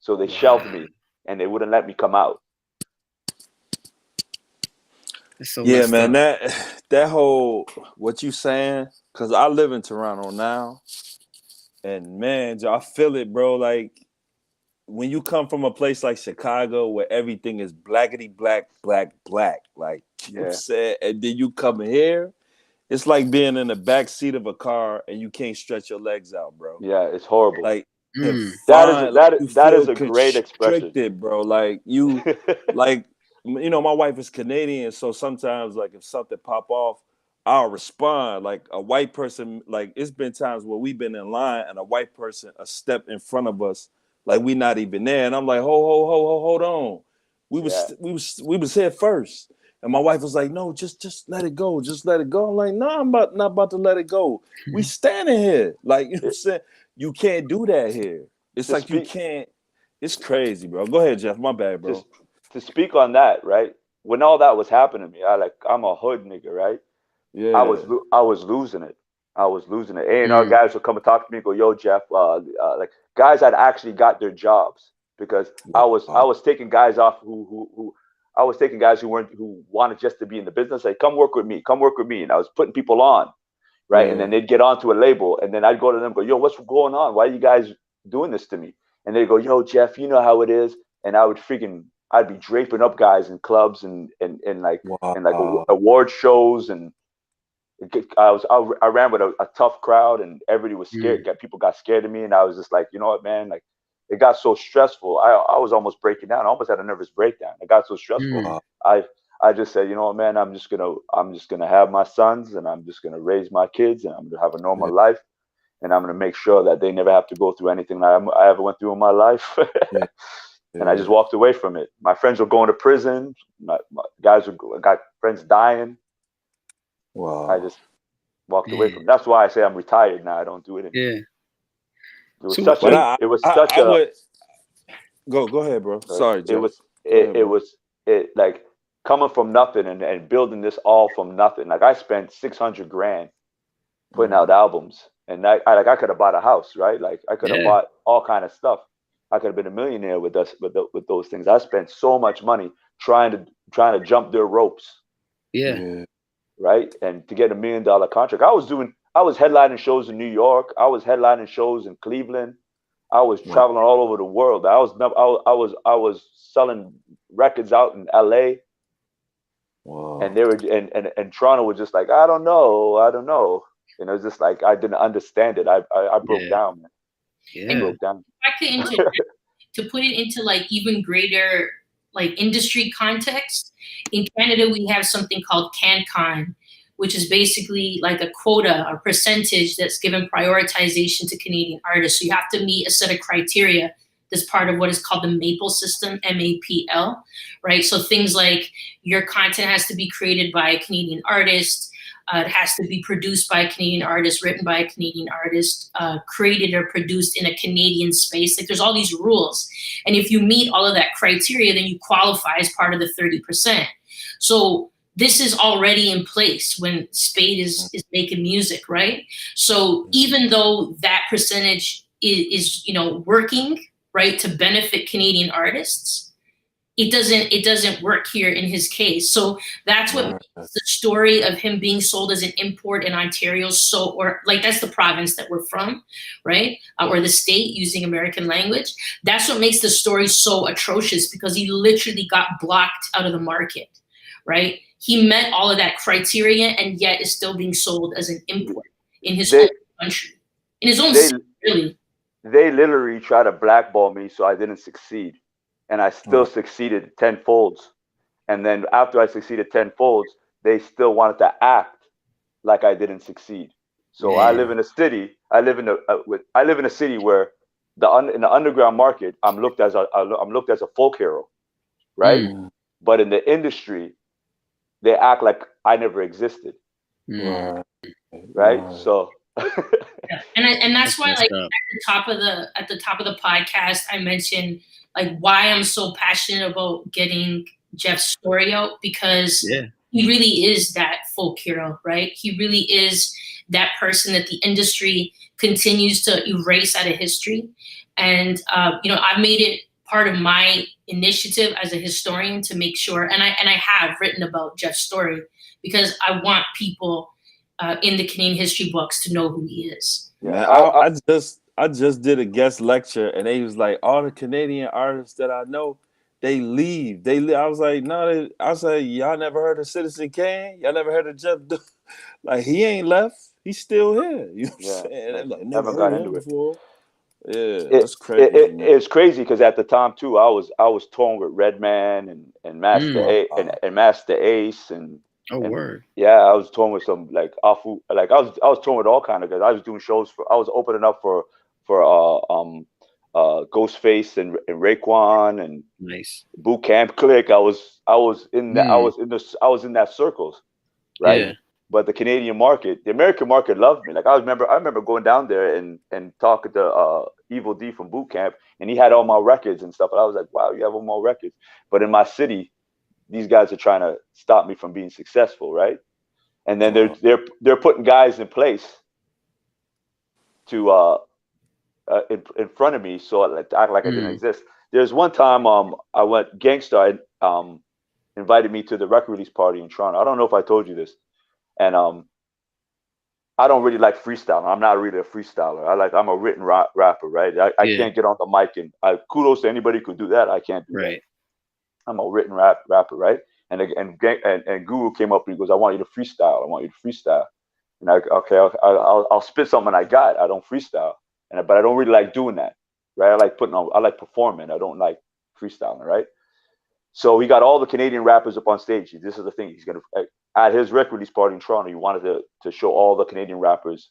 So they shelved me, and they wouldn't let me come out. So yeah, man, that whole what you saying, because I live in Toronto now, and man, I feel it, bro. Like when you come from a place like Chicago where everything is blackety black, black, like you said, and then you come here, it's like being in the back seat of a car and you can't stretch your legs out, bro. Yeah, it's horrible. Like that is a great expression, bro. Like you, like you know, my wife is Canadian, so sometimes like if something pop off, I'll respond. Like a white person, like it's been times where we've been in line and a white person a step in front of us, like we not even there, and I'm like, hold on, we was here first. And my wife was like, no, just let it go. Just let it go. I'm like, no, I'm not about to let it go. We standing here. Like, you know what I'm saying? You can't do that here. It's like you can't. It's crazy, bro. Go ahead, Jeff. My bad, bro. To speak on that, right? When all that was happening to me, I'm a hood nigga, right? Yeah. I was losing it. A&R guys would come and talk to me and go, yo, Jeff, like guys had actually got their jobs because I was taking guys off who wanted just to be in the business. Like, come work with me. And I was putting people on, right? Yeah. And then they'd get onto a label, and then I'd go to them and go, yo, what's going on? Why are you guys doing this to me? And they'd go, yo, Jeff, you know how it is. And I'd be draping up guys in clubs and like award shows, and I ran with a tough crowd, and everybody was scared. People got scared of me, and I was just like, you know what, man, like it got so stressful. I was almost breaking down. I almost had a nervous breakdown. It got so stressful. I just said, you know what, man, I'm just gonna have my sons, and I'm just gonna raise my kids, and I'm gonna have a normal life, and I'm gonna make sure that they never have to go through anything that I ever went through in my life. And I just walked away from it. My friends were going to prison. My guys got friends dying. Wow. I just walked away from it. That's why I say I'm retired now. I don't do it anymore. Yeah. It was such a. It was such a. Would, go ahead, bro. Sorry, Jeff. It was like coming from nothing and building this all from nothing. Like I spent $600,000 putting out albums, and I could have bought a house, right? Like I could have bought all kind of stuff. I could have been a millionaire with those things. I spent so much money trying to jump their ropes. Yeah. Right. And to get $1 million contract, I was headlining shows in New York. I was headlining shows in Cleveland. I was traveling all over the world. I was selling records out in LA. Wow. And they were and Toronto was just like, I don't know. You know, it's just like I didn't understand it. I broke down, man. Yeah. I broke down. I could interject to put it into like even greater like industry context. In Canada, we have something called CanCon, which is basically like a quota or percentage that's given prioritization to Canadian artists. So you have to meet a set of criteria that's part of what is called the MAPL system, MAPL, right? So things like your content has to be created by a Canadian artist. It has to be produced by a Canadian artist, written by a Canadian artist, created or produced in a Canadian space. Like there's all these rules. And if you meet all of that criteria, then you qualify as part of the 30%. So this is already in place when Spade is making music, right? So even though that percentage is working, right, to benefit Canadian artists, it doesn't work here in his case. So that's what makes the story of him being sold as an import in Ontario that's the province that we're from, right? Or the state using American language. That's what makes the story so atrocious, because he literally got blocked out of the market, right? He met all of that criteria and yet is still being sold as an import in his own country. In his own city, really. They literally try to blackball me so I didn't succeed. And I still succeeded tenfold. And then after I succeeded tenfold, they still wanted to act like I didn't succeed. So I live in a city. I live in a city where in the underground market, I'm looked as a folk hero, right? But in the industry, they act like I never existed, right? So. And that's why, like at the top of the podcast, I mentioned like why I'm so passionate about getting Jeff's story out, because he really is that folk hero, right? He really is that person that the industry continues to erase out of history. And I've made it part of my initiative as a historian to make sure, and I have written about Jeff's story because I want people in the Canadian history books to know who he is. Yeah, I just did a guest lecture, and they was like, all the Canadian artists that I know, they leave. I was like, no. I was like, y'all never heard of Citizen Kane? Y'all never heard of Jeff Duke? Like, he ain't left. He's still here. You know what I'm saying? I'm like, never heard of him before. Yeah, that's crazy. It's crazy because at the time too, I was torn with Redman and Master Ace and. Oh, word. Yeah, I was torn with some like awful, like I was torn with all kind of guys. I was doing shows I was opening up for Ghostface and Raekwon and nice Boot Camp Click. I was in that circles, right? Yeah. But the Canadian market, the American market loved me. Like I remember going down there and talking to Evil D from Boot Camp, and he had all my records and stuff. And I was like, wow, you have all my records. But in my city, these guys are trying to stop me from being successful, right? And then they're putting guys in place to in front of me, so I act like I didn't exist. There's one time I went Gangstar invited me to the record release party in Toronto. I don't know if I told you this, and I don't really like freestyling. I'm not really a freestyler. I'm a written rapper, right? I can't get on the mic and kudos to anybody who could do that. I can't do that. I'm a written rapper, right? And Guru came up and he goes, I want you to freestyle. And I'll spit something I got. I don't freestyle, but I don't really like doing that, right? I like performing. I don't like freestyling, right? So he got all the Canadian rappers up on stage. This is the thing. He's gonna at his record release party in Toronto. He wanted to show all the Canadian rappers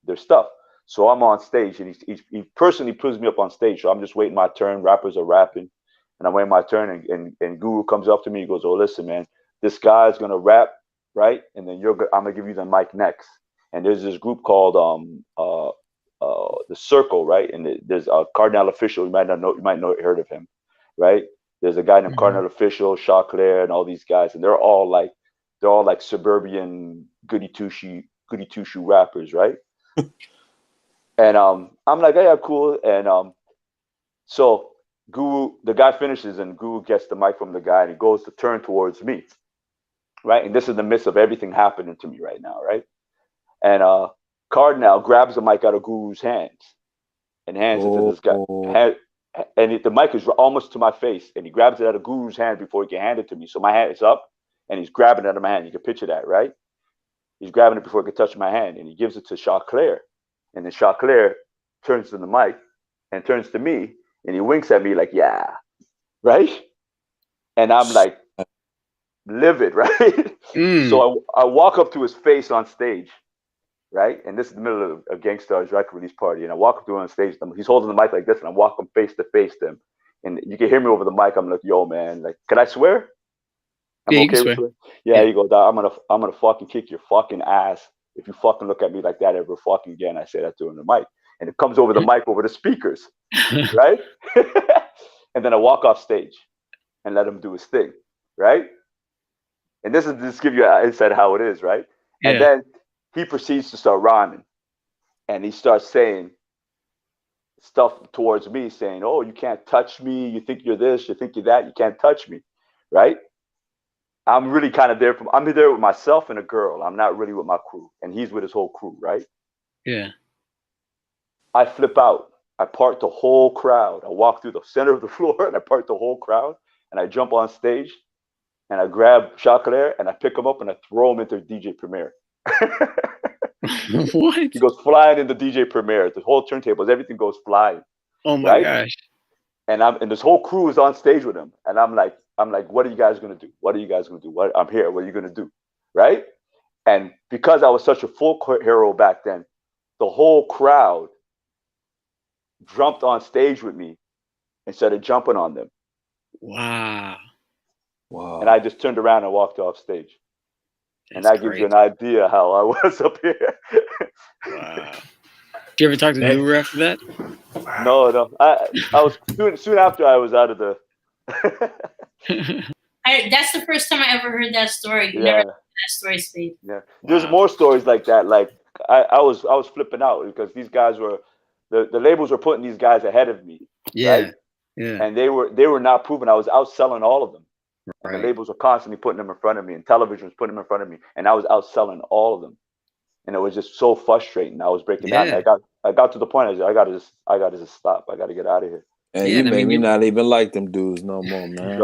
their stuff. So I'm on stage, and he personally pulls me up on stage. So I'm just waiting my turn. Rappers are rapping, and I'm waiting my turn. And Guru comes up to me. He goes, "Oh, listen, man, this guy's gonna rap, right? And then I'm gonna give you the mic next." And there's this group called the Circle, right? And there's a Cardinal Official. You might not heard of him, right? There's a guy named Cardinal Official, Shaw Claire, and all these guys, and they're all like suburban goody two shoe rappers, right? And I'm like, "Hey, yeah, cool." And so Guru, the guy finishes, and Guru gets the mic from the guy, and he goes to turn towards me, right? And this is the midst of everything happening to me right now, right? And Cardinal grabs the mic out of Guru's hands and hands it to this guy. And the mic is almost to my face, and he grabs it out of Guru's hand before he can hand it to me. So my hand is up, and he's grabbing it out of my hand. You can picture that, right? He's grabbing it before it can touch my hand, and he gives it to Shaw Claire. And then Shaw Claire turns to the mic and turns to me, and he winks at me like, "Yeah," right? And I'm like livid, right? So I walk up to his face on stage, right? And this is the middle of a Gangstar's record release party. And I walk up to him on stage. He's holding the mic like this, and I walk him face to face to him. And you can hear me over the mic. I'm like, "Yo, man, like, can I swear? I'm okay with swear." Yeah, he goes, I'm gonna fucking kick your fucking ass if you fucking look at me like that ever fucking again." I say that to him on the mic. And it comes over the mic over the speakers, right? And then I walk off stage and let him do his thing, right? And this is just give you an insight how it is, right? Yeah. And then he proceeds to start rhyming, and he starts saying stuff towards me, saying, "Oh, you can't touch me. You think you're this. You think you're that. You can't touch me," right? I'm really kind of there. I'm there with myself and a girl. I'm not really with my crew, and he's with his whole crew, right? Yeah. I flip out. I part the whole crowd. I walk through the center of the floor, and I part the whole crowd, and I jump on stage, and I grab Chaclair, and I pick him up, and I throw him into DJ Premier. What? He goes flying into DJ Premier. The whole turntables, everything goes flying. Oh my gosh! And this whole crew is on stage with him, and I'm like, "What are you guys gonna do? What are you guys gonna do? I'm here. What are you gonna do?" Right? And because I was such a folk hero back then, the whole crowd jumped on stage with me and started jumping on them. Wow. And I just turned around and walked off stage. And that gives you an idea how I was up here. Wow. Did you ever talk to Guru after that? No. I was soon after I was out of the. That's the first time I ever heard that story. You never heard that story, Spade. Yeah, there's more stories like that. Like I was flipping out because these guys were the labels were putting these guys ahead of me. Yeah, right? yeah. And they were not proven. I was outselling all of them. Right. And the labels were constantly putting them in front of me, and television was putting them in front of me, and I was outselling all of them. And it was just so frustrating. I was breaking down. I got to the point. I got to just stop. I got to get out of here. And you made me not even like them dudes no more, man.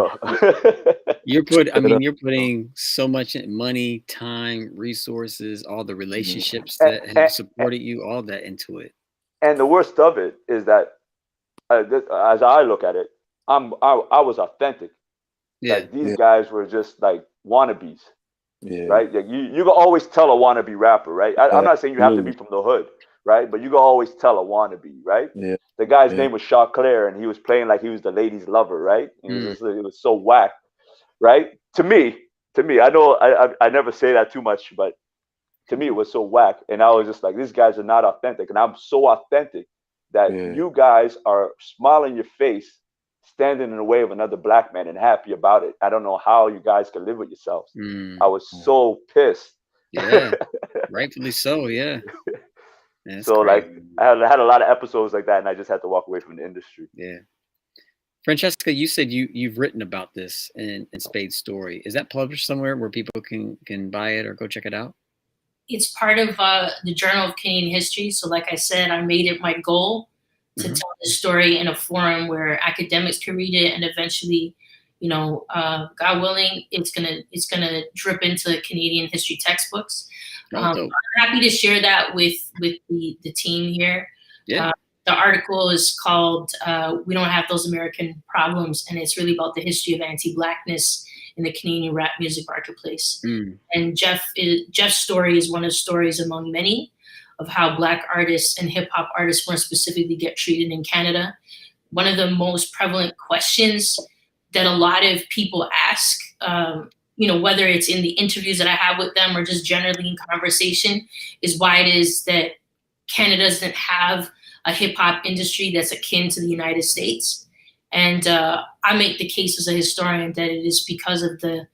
You're putting so much money, time, resources, all the relationships that have supported you, all that into it. And the worst of it is that, as I look at it, I was authentic. Yeah. Like these guys were just like wannabes. Yeah. Right. Like you can always tell a wannabe rapper, right? I'm not saying you have to be from the hood, right? But you can always tell a wannabe, right? Yeah. The guy's name was Shaw Claire, and he was playing like he was the ladies' lover, right? It was so whack, right? To me, I know I never say that too much, but to me it was so whack, and I was just like, these guys are not authentic, and I'm so authentic that you guys are smiling your face, standing in the way of another black man and happy about it. I don't know how you guys can live with yourselves. I was so pissed. Yeah, rightfully so. Yeah. So great. Like I had a lot of episodes like that, and I just had to walk away from the industry. Yeah. Francesca, you said you've written about this in Spade's story. Is that published somewhere where people can buy it or go check it out? It's part of the Journal of Canadian History. So like I said, I made it my goal to tell the story in a forum where academics can read it, and eventually, God willing, it's gonna drip into Canadian history textbooks. I'm happy to share that with the team here. Yeah. The article is called "We Don't Have Those American Problems," and it's really about the history of anti-Blackness in the Canadian rap music marketplace. And Jeff's story is one of the stories among many of how Black artists and hip hop artists more specifically get treated in Canada. One of the most prevalent questions that a lot of people ask, whether it's in the interviews that I have with them or just generally in conversation, is why it is that Canada doesn't have a hip hop industry that's akin to the United States. And I make the case as a historian that it is because of the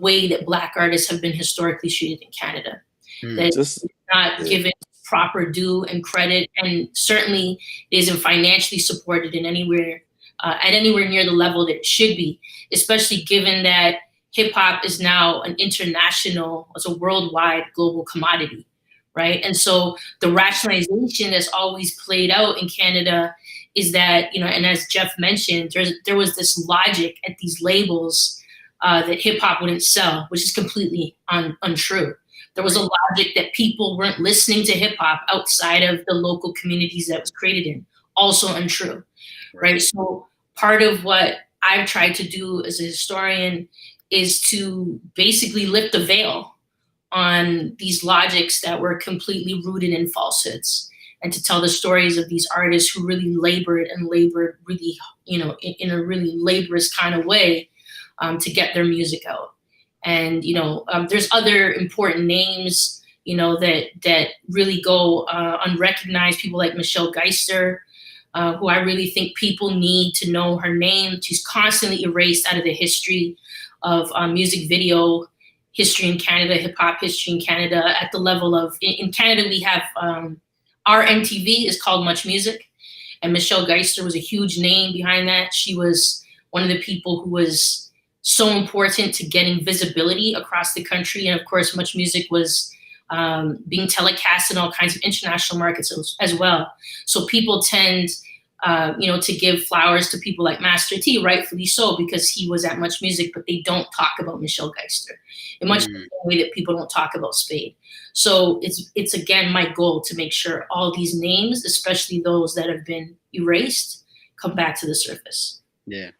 way that Black artists have been historically treated in Canada. That it's not given proper due and credit, and certainly isn't financially supported in anywhere at anywhere near the level that it should be, especially given that hip hop is now an international, it's a worldwide global commodity, right? And so the rationalization that's always played out in Canada is that, and as Jeff mentioned, there was this logic at these labels that hip hop wouldn't sell, which is completely untrue. There was a logic that people weren't listening to hip hop outside of the local communities that it was created in, also untrue, right? So part of what I've tried to do as a historian is to basically lift the veil on these logics that were completely rooted in falsehoods, and to tell the stories of these artists who really labored really, in a really laborious kind of way to get their music out. And, there's other important names, that really go unrecognized. People like Michelle Geister, who I really think people need to know her name. She's constantly erased out of the history of music video history in Canada, hip hop history in Canada, at the level of, in Canada, we have our MTV is called Much Music. And Michelle Geister was a huge name behind that. She was one of the people who was so important to getting visibility across the country. And of course, Much Music was being telecast in all kinds of international markets as well. So people tend, to give flowers to people like Master T, rightfully so, because he was at Much Music, but they don't talk about Michelle Geister in much the way that people don't talk about Spade. So it's again, my goal to make sure all these names, especially those that have been erased, come back to the surface. Yeah.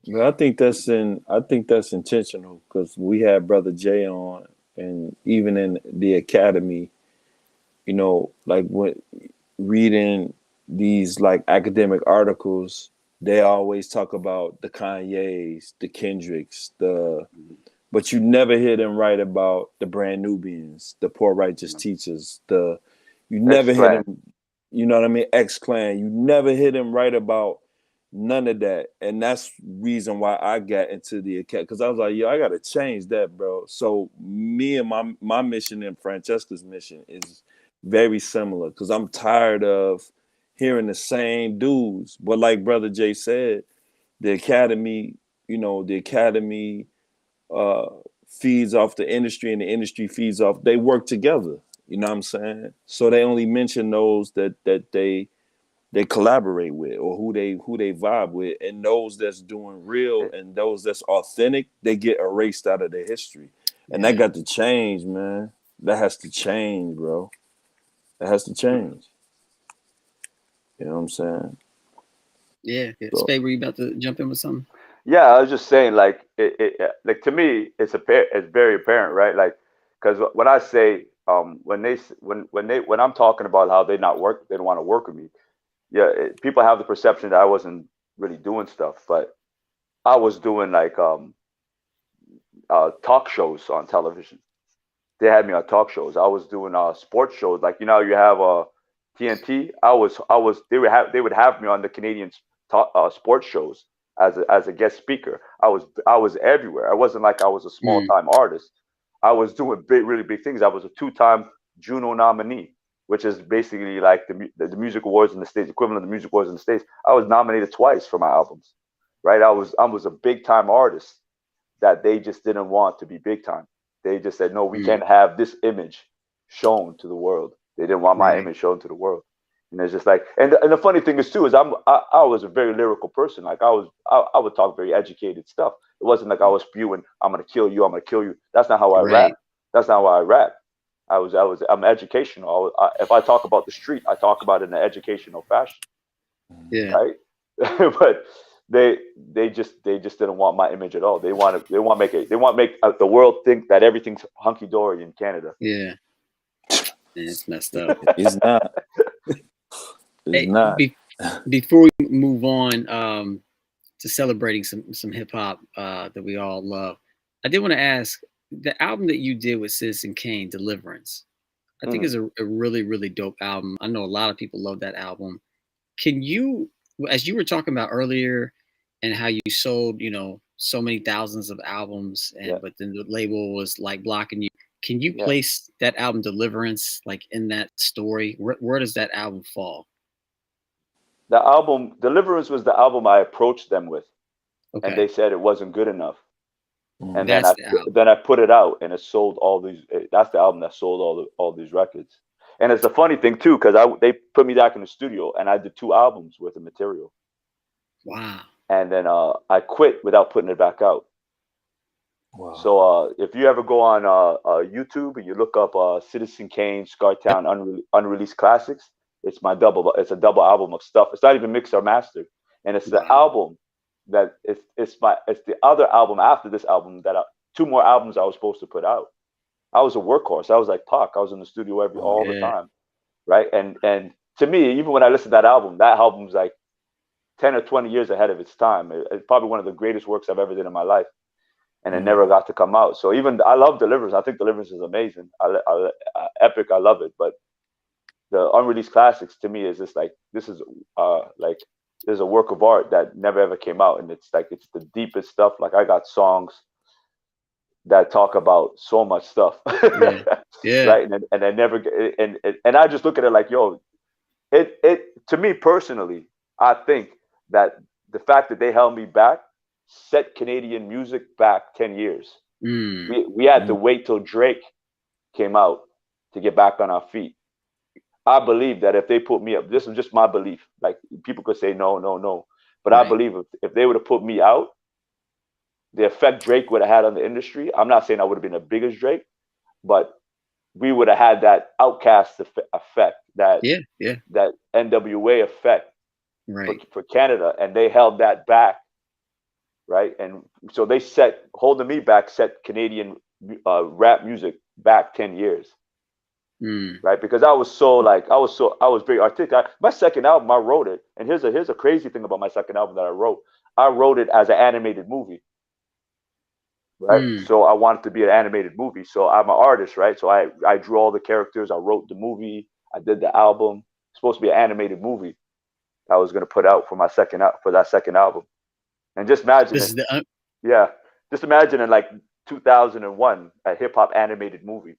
Well, I think that's intentional, because we had Brother Jay on, and even in the academy, like when reading these like academic articles, they always talk about the Kanyes, the Kendricks, but you never hear them write about the Brand Nubians, the Poor Righteous Teachers, you never hear them, X-Clan. You never hear them write about none of that. And that's reason why I got into the academy, because I was like, I gotta change that, bro. So me and my mission and Francesca's mission is very similar, because I'm tired of hearing the same dudes. But like Brother Jay said, the academy feeds off the industry, and the industry feeds off, they work together, you know what I'm saying? So they only mention those that they collaborate with, or who they vibe with, and those that's doing real and those that's authentic, they get erased out of their history. And that got to change, man. That has to change, bro. That has to change. You know what I'm saying? Yeah. So, Spade, were you about to jump in with something? Yeah, I was just saying, like, like to me, it's very apparent, right? Like, because when I say, when I'm talking about how they don't want to work with me, people have the perception that I wasn't really doing stuff, but I was doing like talk shows on television. They had me on talk shows. I was doing sports shows, like you have TNT. They would have me on the Canadian sports shows as a guest speaker. I was everywhere. I wasn't like I was a small time artist. I was doing really big things. I was a 2-time Juno nominee, which is basically like the music awards in the States, equivalent of the music awards in the States. I was nominated twice for my albums, right? I was a big time artist that they just didn't want to be big time. They just said, no, we can't have this image shown to the world. They didn't want my image shown to the world. And it's just like, and the funny thing is too, is I was a very lyrical person. Like I would talk very educated stuff. It wasn't like I was spewing, I'm going to kill you, I'm going to kill you. That's not how I rap. That's not how I rap. I'm educational. If I talk about the street, I talk about it in an educational fashion. Yeah. Right. But they just didn't want my image at all. They want to make the world think that everything's hunky dory in Canada. Yeah. Man, it's messed up. It's not. It's not. Before we move on to celebrating some hip hop that we all love, I did want to ask, the album that you did with Citizen Kane, Deliverance, I think is a really, really dope album. I know a lot of people love that album. Can you, as you were talking about earlier, and how you sold, so many thousands of albums, but then the label was like blocking you. Can you place that album Deliverance like in that story? Where does that album fall? The album Deliverance was the album I approached them with, and they said it wasn't good enough. And then I put it out, and it sold all these. That's the album that sold all these records. And it's a funny thing too, because they put me back in the studio, and I did 2 albums worth of material. Wow. And then I quit without putting it back out. Wow. So if you ever go on YouTube and you look up Citizen Kane, Scartown Unreleased Classics, it's a double album of stuff. It's not even mixed or mastered, and it's the album that it's the other album after this album that 2 more albums I was supposed to put out. I was a workhorse. I was like Pac. I was in the studio all the time, right? And to me, even when I listen to that album's like 10 or 20 years ahead of its time. It's probably one of the greatest works I've ever did in my life, and it never got to come out. So I love Deliverance. I think Deliverance is amazing. Epic. I love it. But the Unreleased Classics to me is just like, this is like, there's a work of art that never ever came out, and it's like, it's the deepest stuff. Like, I got songs that talk about so much stuff. Right. And I never and I just look at it like, yo, it to me personally, I think that the fact that they held me back set Canadian music back 10 years. We had to wait till Drake came out to get back on our feet. I believe that if they put me up, this is just my belief. Like, people could say no. But I believe if they would have put me out, the effect Drake would have had on the industry, I'm not saying I would have been the biggest Drake, but we would have had that Outkast effect, that NWA effect for Canada, and they held that back, right? And so they holding me back set Canadian rap music back 10 years, right? Because I was very articulate. My second album, I wrote it, and here's a crazy thing about my second album that I wrote it as an animated movie. Right. So I wanted to be an animated movie. So I'm an artist, right? So I drew all the characters. I wrote the movie. I did the album. It's supposed to be an animated movie I was going to put out for that second album. And just imagine just imagine in like 2001 a hip hop animated movie.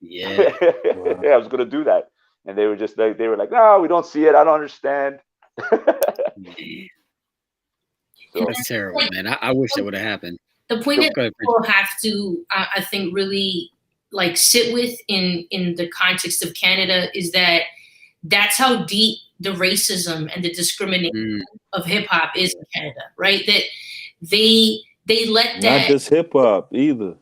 Yeah. I was going to do that, and they were just like, no, we don't see it. I don't understand. So, that's terrible, man. I wish that would have happened. The point that people have to, I think, really like sit with in the context of Canada is that that's how deep the racism and the discrimination of hip hop is in Canada, right? That they let that, not just hip hop either.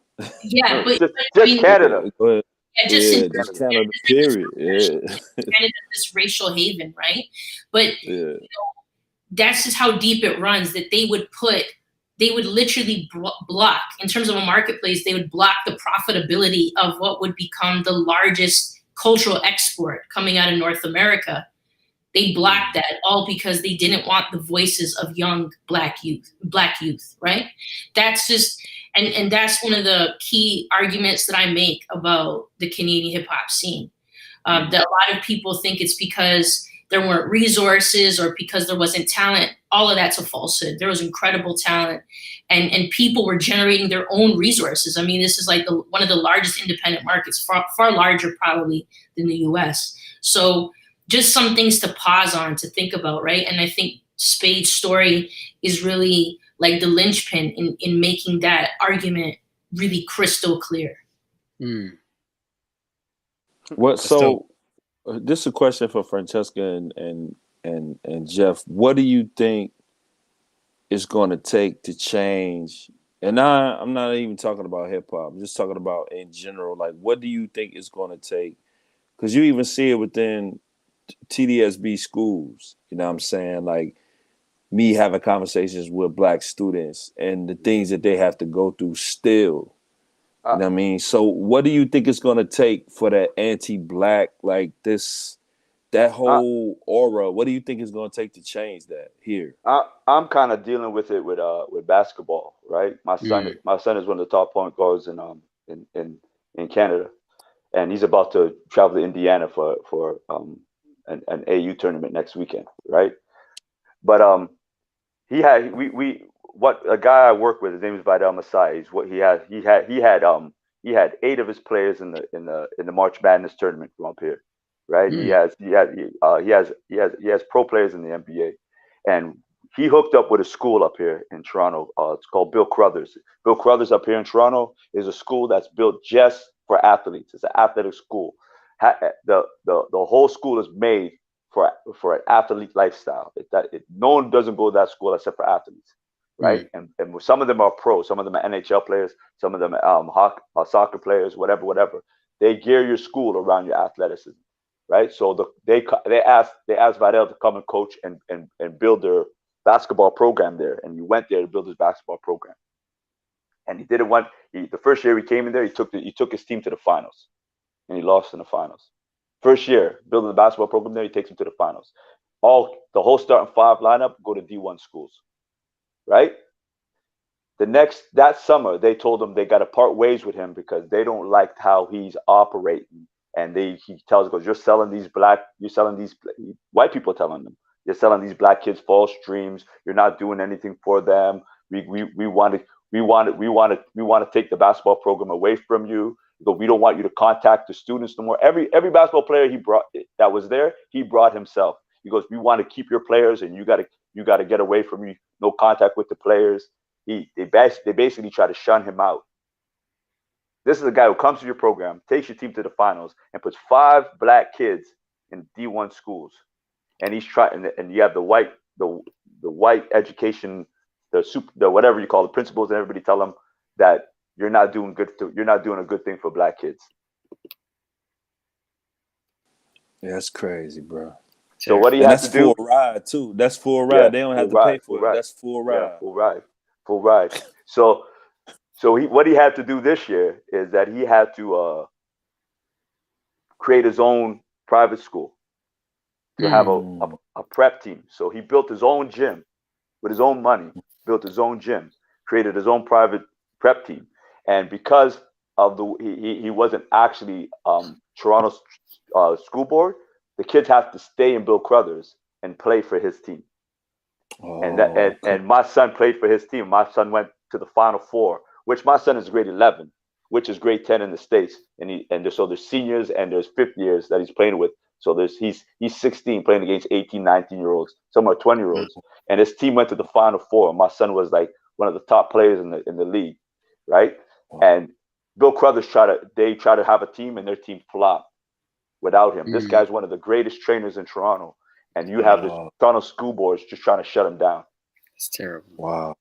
Yeah, but just Canada. Go ahead. Just Canada, period. Canada, this racial haven, right? But that's just how deep it runs, that they would literally block, in terms of a marketplace, they would block the profitability of what would become the largest cultural export coming out of North America. They blocked that all because they didn't want the voices of young black youth, right? That's just, and that's one of the key arguments that I make about the Canadian hip hop scene. That a lot of people think it's because there weren't resources or because there wasn't talent. All of that's a falsehood. There was incredible talent, and people were generating their own resources. I mean, this is like one of the largest independent markets, far larger probably than the US. So just some things to pause on, to think about, right? And I think Spade's story is really like the linchpin in making that argument really crystal clear. So this is a question for Francesca and Jeff. What do you think is going to take to change And I'm not even talking about hip hop. I'm just talking about in general. Like, what do you think it's going to take? Because you even see it within TDSB schools. You know what I'm saying? Like, me having conversations with Black students and the things that they have to go through still. You know what I mean? So what do you think it's going to take for that anti-Black, like that whole aura? What do you think it's going to take to change that here? I'm kind of dealing with it with basketball, right? My son is one of the top point guards in Canada, and he's about to travel to Indiana for an AU tournament next weekend, right? But he had what a guy I work with. His name is Vidal Masai. He had 8 of his players in the March Madness tournament from up here, right? He has pro players in the NBA, and he hooked up with a school up here in Toronto. It's called Bill Crothers. Bill Crothers up here in Toronto is a school that's built just for athletes. It's an athletic school. The whole school is made for an athlete lifestyle. No one doesn't go to that school except for athletes, right? And some of them are pros, some of them are NHL players, some of them are soccer players, whatever. They gear your school around your athleticism, right? So they asked Vidal to come and coach and build their basketball program there, and he went there to build his basketball program. And he did it the first year he came in there, he took his team to the finals, and he lost in the finals. First year building the basketball program there, he takes him to the finals. The whole starting 5 lineup go to D1 schools, right? That summer, they told him they got to part ways with him because they don't like how he's operating. And he goes, you're selling these white people telling them, you're selling these Black kids false dreams. You're not doing anything for them. We want to take the basketball program away from you. But we don't want you to contact the students no more. Every basketball player he brought that was there, he brought himself. He goes, we want to keep your players, and you got to get away from me. No contact with the players. They basically try to shun him out. This is a guy who comes to your program, takes your team to the finals, and puts 5 Black kids in D1 schools. And he's trying, and you have the white education, the whatever you call the principals, and everybody tell them that you're not doing a good thing for Black kids. Yeah, that's crazy, bro. So what do you have to do? That's full ride too. That's full ride. They don't have to pay for it. That's full ride. Yeah, full ride. So what he had to do this year is that he had to create his own private school to have a prep team. So he built his own gym with his own money, built his own gym, created his own private prep team. And because of he wasn't actually Toronto's school board, the kids have to stay in Bill Crothers and play for his team. And my son played for his team. My son went to the Final Four, which my son is grade 11, which is grade 10 in the States. So there's seniors and there's 5th years that he's playing with. So he's 16 playing against 18, 19-year-olds, some are 20-year-olds. And his team went to the Final Four. My son was like one of the top players in the league, right? And Bill Crothers tried to have a team, and their team flopped without him. This guy's one of the greatest trainers in Toronto, and you have the Toronto school boards just trying to shut him down. It's terrible. Wow.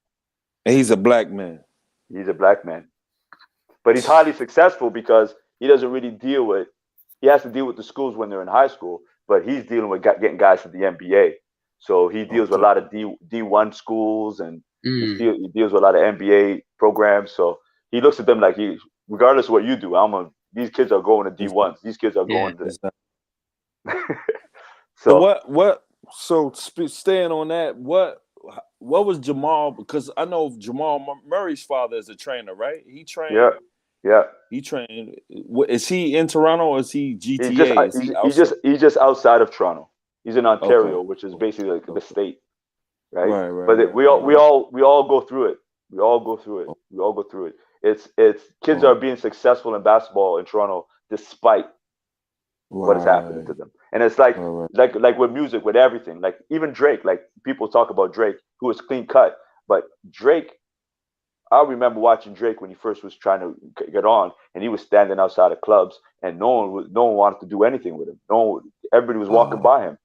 And he's a Black man. He's a Black man. But he's highly successful because he doesn't really he has to deal with the schools when they're in high school, but he's dealing with getting guys to the NBA. So he deals with a lot of D1 schools, and he deals with a lot of NBA programs. So he looks at them like regardless of what you do, these kids are going to D1s. These kids are going to. So staying on that, what was Jamal? Because I know Jamal Murray's father is a trainer, right? He trained. Yeah. He trained. Is he in Toronto or is he GTA? He's just outside of Toronto. He's in Ontario, which is basically like the state, right? But we all go through it. We all go through it. It's kids are being successful in basketball in Toronto despite what is happening to them. And it's like with music, with everything. Like even Drake, like people talk about Drake, who was clean cut, but Drake, I remember watching Drake when he first was trying to get on, and he was standing outside of clubs, and no one wanted to do anything with him. Everybody was walking by him.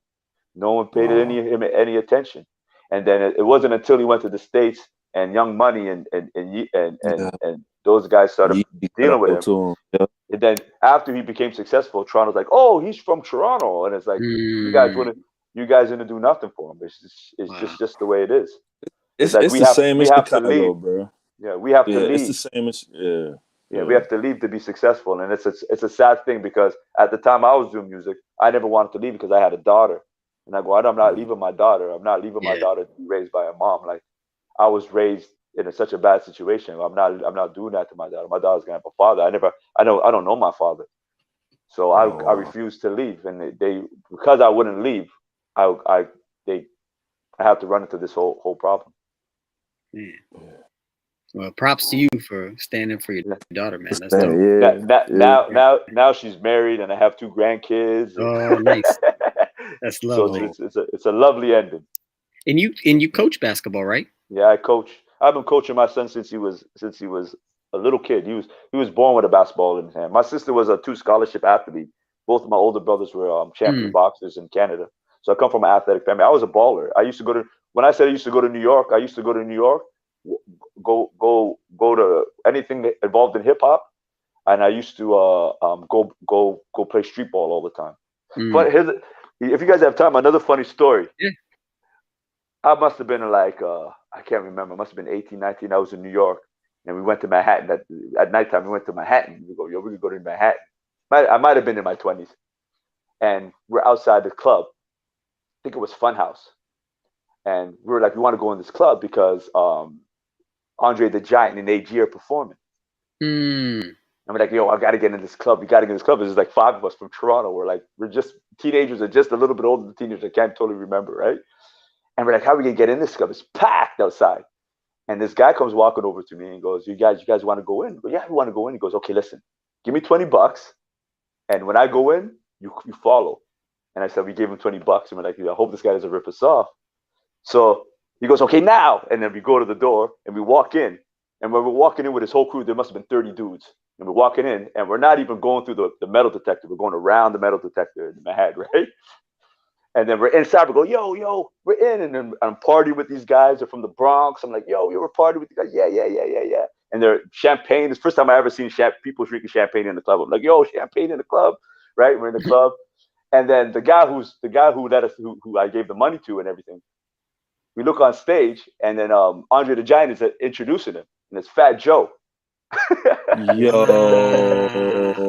No one paid any attention. And then it wasn't until he went to the States and Young Money and those guys started dealing with him. Yeah. And then after he became successful, Toronto's like, oh, he's from Toronto, and it's like you guys didn't do nothing for him. It's just the way it is. It's like the same as Chicago, to leave, bro. Yeah, we have to leave. It's the same as we have to leave to be successful, and it's a sad thing because at the time I was doing music, I never wanted to leave because I had a daughter, and I go, I'm not leaving my daughter. I'm not leaving my daughter to be raised by a mom. Like I was raised in such a bad situation. I'm not doing that to my daughter. My daughter's gonna have a father. I don't know my father, so I refused to leave, and because I wouldn't leave, I have to run into this whole problem. Yeah. Well, props to you for standing for your daughter, man. That's dope. Now she's married, and I have 2 grandkids. Oh, nice. That's lovely. So it's a lovely ending. And you coach basketball, right? Yeah, I coach. I've been coaching my son since he was a little kid. He was born with a basketball in his hand. My sister was a 2 scholarship athlete. Both of my older brothers were champion boxers in Canada. So I come from an athletic family. I was a baller. When I said I used to go to New York, I used to go to New York, go to anything involved in hip hop, and I used to go play street ball all the time. But if you guys have time, another funny story. Yeah. I must have been like I can't remember. I must have been 18, 19. I was in New York, and we went to Manhattan at nighttime. We went to Manhattan. We could go to Manhattan. I might have been in my 20s, and we're outside the club. I think it was Funhouse, and we were like, we want to go in this club because Andre the Giant and AG are performing. And we're like, yo, I got to get in this club. We got to get in this club. There's like 5 of us from Toronto. We're just teenagers, or just a little bit older than teenagers. I can't totally remember, right? And we're like, how are we gonna get in this club? It's packed outside. And this guy comes walking over to me and goes, you guys want to go in? I go, yeah, we want to go in. He goes, okay, listen, give me $20, and when I go in, you follow. And I said, we gave him $20, and we're like, I hope this guy doesn't rip us off. So he goes, okay, now. And then we go to the door and we walk in. And when we're walking in with his whole crew, there must have been 30 dudes. And we're walking in, and we're not even going through the metal detector. We're going around the metal detector in my head, right? And then we're inside. We go, yo, we're in. And then I'm partying with these guys. They're from the Bronx. I'm like, yo, we're partying with these guys. Yeah. And they're champagne. It's the first time I ever seen people drinking champagne in the club. I'm like, yo, champagne in the club, right? We're in the club. And then the guy who let us, who I gave the money to and everything, we look on stage, and then Andre the Giant is introducing him, and it's Fat Joe. Yo.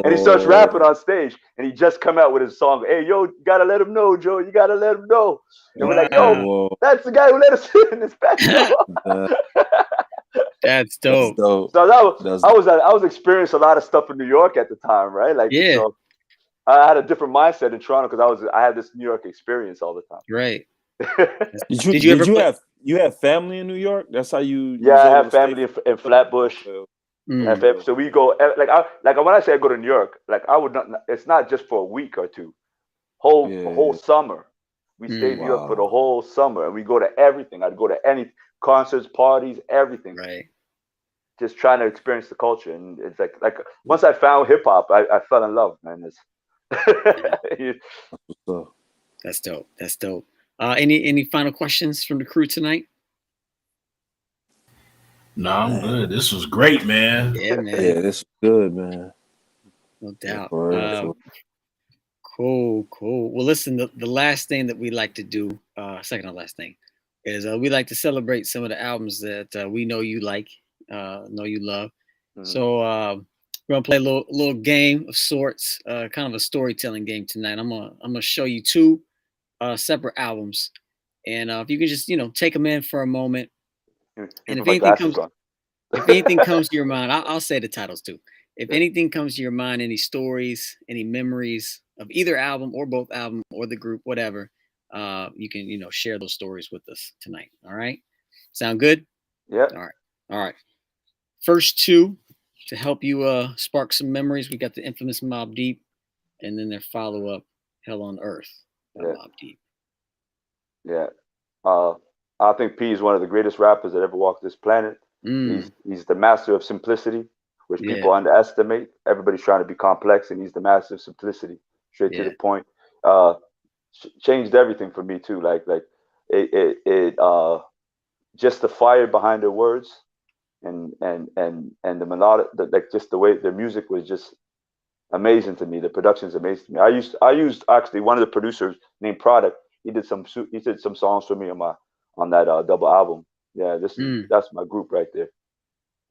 And he starts rapping on stage, and he just come out with his song, hey, yo, you gotta let him know, Joe, you gotta let him know. And we're like, yo, that's the guy who let us in this Fat Joe. That's dope. So I was experiencing a lot of stuff in New York at the time, right? Like, yeah. So I had a different mindset in Toronto because I had this New York experience all the time. Right. Did you have family in New York? That's how you. Yeah, I have family in Flatbush. So we go like when I say I go to New York, like I would not. It's not just for a week or two. Whole summer. We stay in New York for the whole summer, and we go to everything. I'd go to any concerts, parties, everything. Right. Just trying to experience the culture, and it's like once I found hip hop, I fell in love, man. That's dope. That's dope. Any final questions from the crew tonight? No, I'm good. This was great, man. Yeah, man. Yeah, this was good, man. No doubt. Cool. Well, listen, the last thing that we like to do, second to last thing, is we like to celebrate some of the albums that we know you like, know you love. So we're gonna play a little game of sorts, kind of a storytelling game tonight. I'm gonna show you 2 separate albums, and if you can just take them in for a moment, and if anything comes to your mind, I'll say the titles too. If anything comes to your mind, any stories, any memories of either album or both album or the group, whatever, you can share those stories with us tonight. All right, sound good? Yeah. All right. First 2 to help you spark some memories. We got the infamous Mobb Deep, and then their follow-up, Hell on Earth by Mobb Deep. Yeah. I think P is one of the greatest rappers that ever walked this planet. He's the master of simplicity, which people underestimate. Everybody's trying to be complex, and he's the master of simplicity, straight to the point. Changed everything for me too. Like it just the fire behind their words, and the melodic, like just the way their music was just amazing to me. The production's amazing to me. I used actually one of the producers named Product. He did some songs for me on that double album. Yeah, that's my group right there.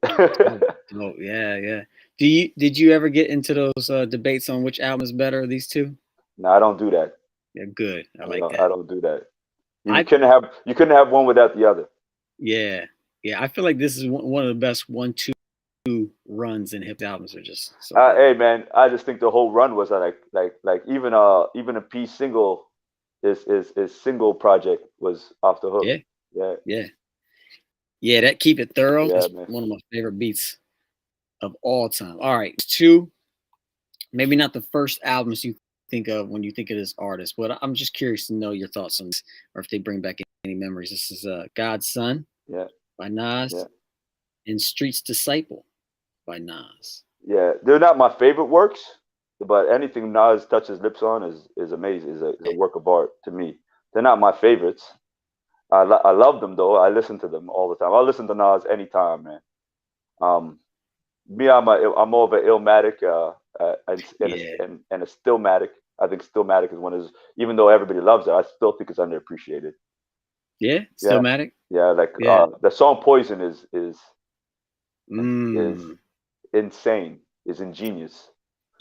Oh yeah. Did you ever get into those debates on which album is better, these two? No, I don't do that. Yeah, good. I like that. I don't do that. You couldn't have one without the other. Yeah. I feel like this is one of the best 1-2 runs in hip albums are just. So hey man, I just think the whole run was like even a P single, is single project was off the hook. Yeah. That Keep It Thorough is one of my favorite beats of all time. All right, 2. Maybe not the first albums you think of when you think of this artist, but I'm just curious to know your thoughts on this, or if they bring back any memories. This is God's Son by Nas and Street's Disciple by Nas. Yeah, they're not my favorite works, but anything Nas touches lips on is amazing. Is a work of art to me. They're not my favorites. I love them though. I listen to them all the time. I'll listen to Nas anytime, man. Me, I'm more of an Illmatic and a Stillmatic. I think Stillmatic is one of his, even though everybody loves it, I still think it's underappreciated. Yeah, Stillmatic. Yeah, the song Poison is insane, is ingenious.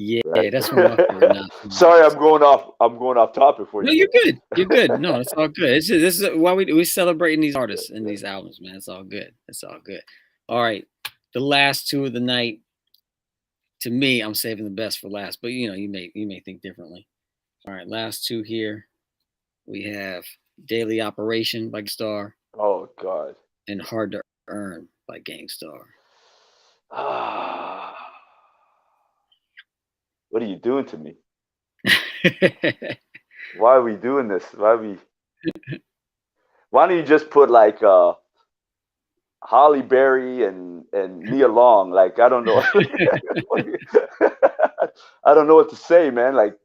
Yeah, right? That's one of my favorite. Sorry, I'm going off topic for you. No, you're good. You're good. No, it's all good. This is why we celebrating these artists and these albums, man. It's all good. It's all good. All right, the last 2 of the night. To me, I'm saving the best for last, but you may think differently. All right, last 2 here. We have Daily Operation by Gangstar. Oh God. And Hard to Earn by Gangstar. What are you doing to me? Why are we doing this? Why don't you just put like Holly Berry and Nia Long? Like, I don't know. I don't know what to say, man. Like,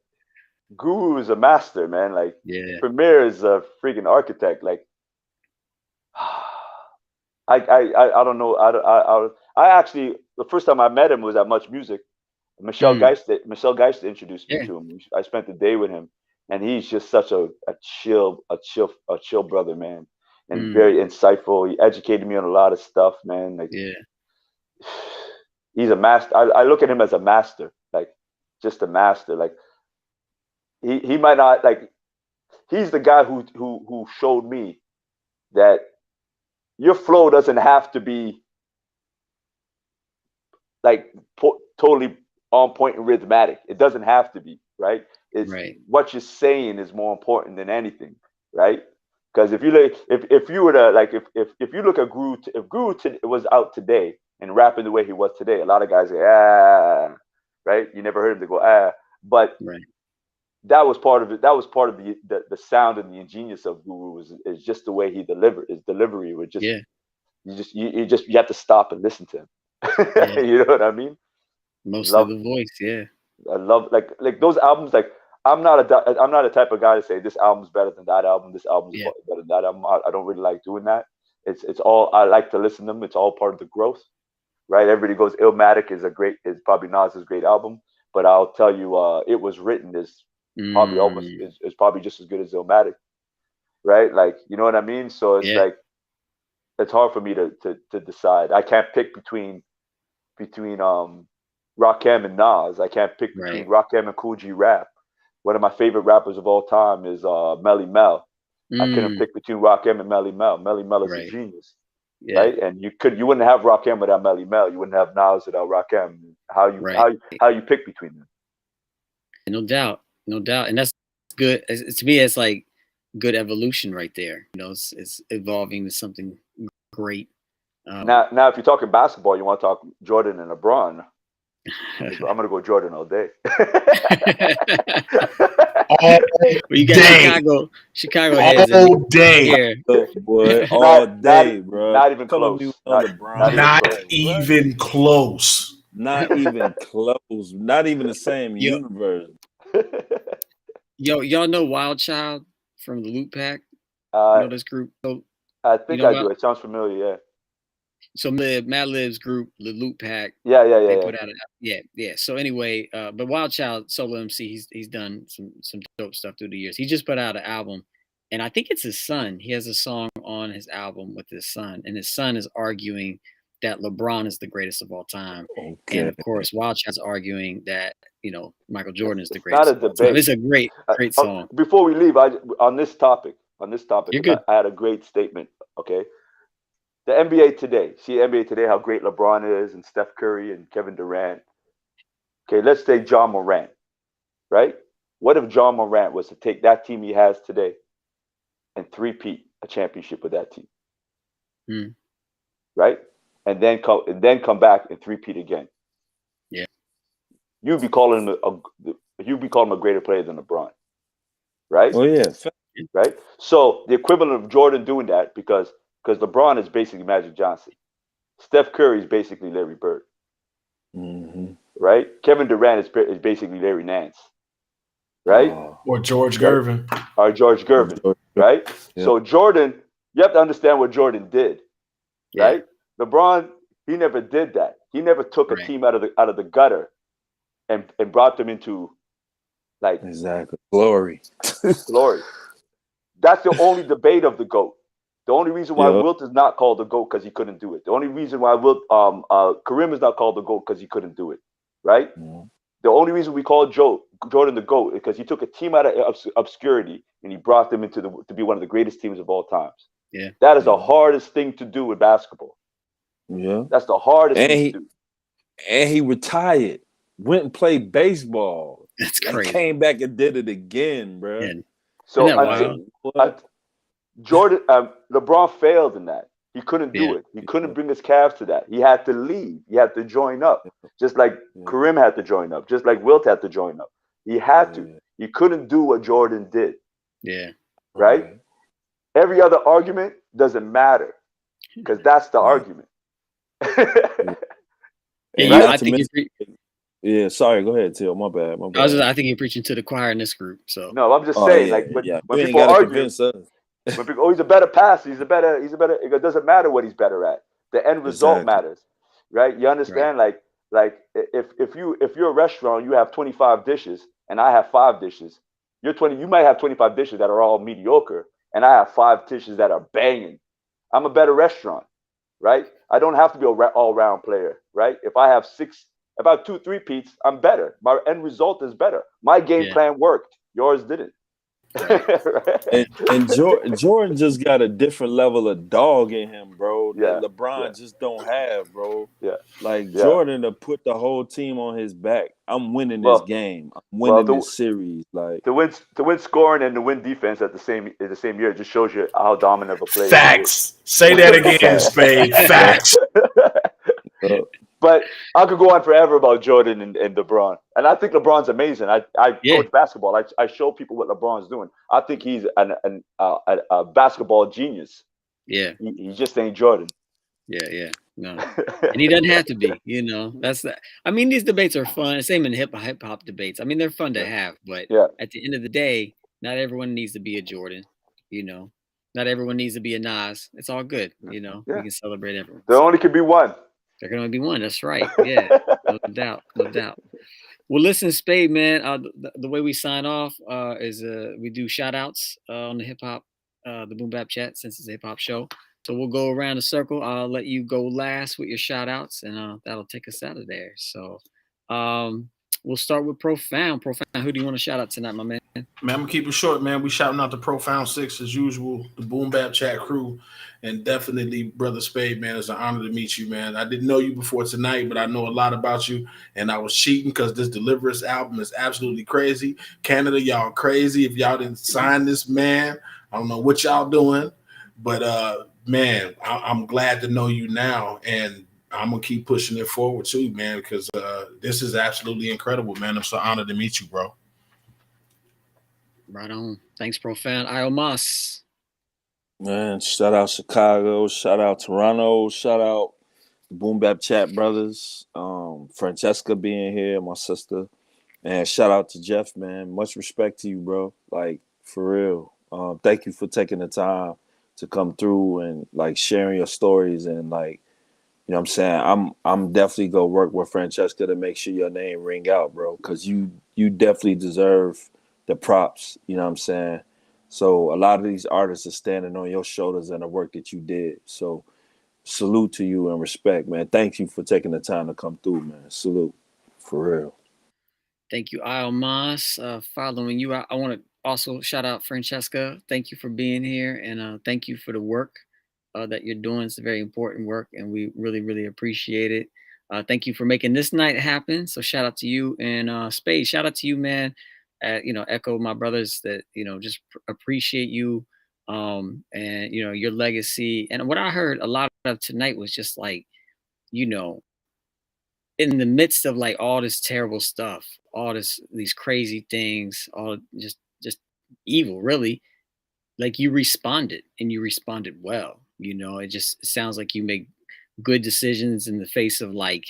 Guru is a master, man. Like, Premier is a freaking architect. Like, I don't know. I actually, the first time I met him was at Much Music. Michelle Geist introduced me to him. I spent the day with him, and he's just such a chill brother, man, and very insightful. He educated me on a lot of stuff, man. Like, he's a master. I look at him as a master, like just a master. Like, he might not, like, he's the guy who showed me that your flow doesn't have to be like totally on point and rhythmatic. It doesn't have to be, right? It's what you're saying is more important than anything, right? Because if you look, if you were to like, if you look at Guru, if Guru was out today and rapping the way he was today, a lot of guys say right? You never heard him to go but that was part of it. That was part of the sound and the ingenious of Guru is just the way he delivered. His delivery would just you have to stop and listen to him. You know what I mean? Mostly the voice, I love like those albums. Like, I'm not a type of guy to say this album's better than that album. This album's better than that album. I don't really like doing that. It's all, I like to listen to them. It's all part of the growth, right? Everybody goes, Illmatic is probably Nas's great album, but I'll tell you, It Was Written is probably is probably just as good as Illmatic, right? Like, you know what I mean? So it's like, it's hard for me to decide. I can't pick between Rakim and Nas. I can't pick between Rakim and Cool G Rap. One of my favorite rappers of all time is Melly Mel. I couldn't pick between Rakim and Melly Mel. Melly Mel is a genius, right? And you wouldn't have Rakim without Melly Mel. You wouldn't have Nas without Rakim. How you pick between them? No doubt, and that's good. To me, it's like good evolution right there. You know, it's evolving to something great. Now, if you're talking basketball, you want to talk Jordan and LeBron. I'm gonna go Jordan all day. You got Chicago heads all day, here. Boy, all day, bro. Not even close. Not even close. Not even close. Not even the same universe. Y'all know Wild Child from the Loot Pack? You know this group? So I think I do. It sounds familiar. Yeah. So Madlib's group, the Loot Pack. Yeah. They put out yeah. So anyway, but Wild Child solo MC, he's done some dope stuff through the years. He just put out an album, and I think it's his son. He has a song on his album with his son, and his son is arguing that LeBron is the greatest of all time. Okay. And of course, Wild Child's arguing that Michael Jordan is the greatest. Not a debate. It's a great song. Before we leave, on this topic, I had a great statement. Okay. The NBA today, see NBA today, how great LeBron is and Steph Curry and Kevin Durant. Okay, let's take John Morant, right? What if John Morant was to take that team he has today and three-peat a championship with that team, right? And then come back and three-peat again. Yeah, you'd be calling him a greater player than LeBron, right? Oh yeah, right. So the equivalent of Jordan doing that because LeBron is basically Magic Johnson. Steph Curry is basically Larry Bird. Right? Kevin Durant is basically Larry Nance. Right? Or George Gervin. Or George Gervin. Right? Yeah. So Jordan, you have to understand what Jordan did. Right? Yeah. LeBron, he never did that. He never took a team out of the gutter and brought them into glory. Glory. That's the only debate of the GOAT. The only reason why Wilt is not called the GOAT because he couldn't do it. The only reason why Kareem is not called the GOAT because he couldn't do it. Right? The only reason we call Jordan the GOAT is because he took a team out of obscurity and he brought them to be one of the greatest teams of all times. Yeah. That is the hardest thing to do in basketball. Yeah. That's the hardest thing to do. And he retired, went and played baseball. That's crazy. Came back and did it again, bro. Yeah. So Jordan, LeBron failed in that. He couldn't do it. He couldn't bring his Cavs to that. He had to leave. He had to join up, just like Kareem had to join up, just like Wilt had to join up. He had to. He couldn't do what Jordan did. Yeah. Right? Every other argument doesn't matter because that's the argument. I think sorry, go ahead, Till. My bad. I think you're preaching to the choir in this group. So no, I'm just saying, when people argue, when people, he's a better passer. He's a better. It doesn't matter what he's better at. The end result matters, right? You understand? Right. Like if you're a restaurant, you have 25 dishes, and I have 5 dishes. You might have 25 dishes that are all mediocre, and I have 5 dishes that are banging. I'm a better restaurant, right? I don't have to be an all-round player, right? If I have 2 3-peats, I'm better. My end result is better. My game plan worked. Yours didn't. Right. and Jordan just got a different level of dog in him, bro. That LeBron just don't have, bro. Jordan to put the whole team on his back. I'm winning this game. I'm winning this series. Like to win scoring and to win defense at the same year just shows you how dominant of a player. Facts. Say that again, Spade. Facts. But I could go on forever about Jordan and LeBron. And I think LeBron's amazing. I coach basketball. I show people what LeBron's doing. I think he's a basketball genius. Yeah. He just ain't Jordan. Yeah. No. And he doesn't have to be, That's that. I mean, these debates are fun. Same in hip hop debates. I mean, they're fun to have, but at the end of the day, not everyone needs to be a Jordan, Not everyone needs to be a Nas. It's all good, We can celebrate everyone. There only could be one. There can only be one. That's right. Yeah, no doubt. Well, listen, Spade, man. The way we sign off is we do shout outs on the hip hop, the Boom Bap Chat, since it's a hip hop show. So we'll go around the circle. I'll let you go last with your shout outs, and that'll take us out of there. So we'll start with Profound. Profound, who do you want to shout out tonight, my man? Man, I'm gonna keep it short, man. We shouting out the Profound 6 as usual, the Boom Bap Chat crew, and definitely Brother Spade, man. It's an honor to meet you, man. I didn't know you before tonight, but I know a lot about you, and I was cheating because this Deliverance album is absolutely crazy. Canada, y'all crazy. If y'all didn't sign this, man, I don't know what y'all doing, but man, I'm glad to know you now, and I'm gonna keep pushing it forward too, man, because this is absolutely incredible, man. It's an honor to meet you, bro. Right on. Thanks, Profound. Iomas. Man, shout out Chicago, shout out Toronto, shout out the Boom Bap Chat brothers, Francesca being here, my sister, and shout out to Jeff, man. Much respect to you, bro. Like, for real. Thank you for taking the time to come through and like sharing your stories and like, you know what I'm saying? I'm definitely gonna work with Francesca to make sure your name ring out, bro, because you definitely deserve the props, you know what I'm saying? So a lot of these artists are standing on your shoulders and the work that you did. So salute to you and respect, man. Thank you for taking the time to come through, man. Salute. For real. Thank you, Almas. Following you, I want to also shout out Francesca. Thank you for being here, and thank you for the work that you're doing. It's a very important work, and we really, really appreciate it. Thank you for making this night happen. So shout out to you, and Spade, shout out to you, man. Echo my brothers that just appreciate you, and your legacy. And what I heard a lot of tonight was just like, in the midst of like all this terrible stuff, all these crazy things, all just evil, really, like you responded and you responded well. It sounds like you make good decisions in the face of like,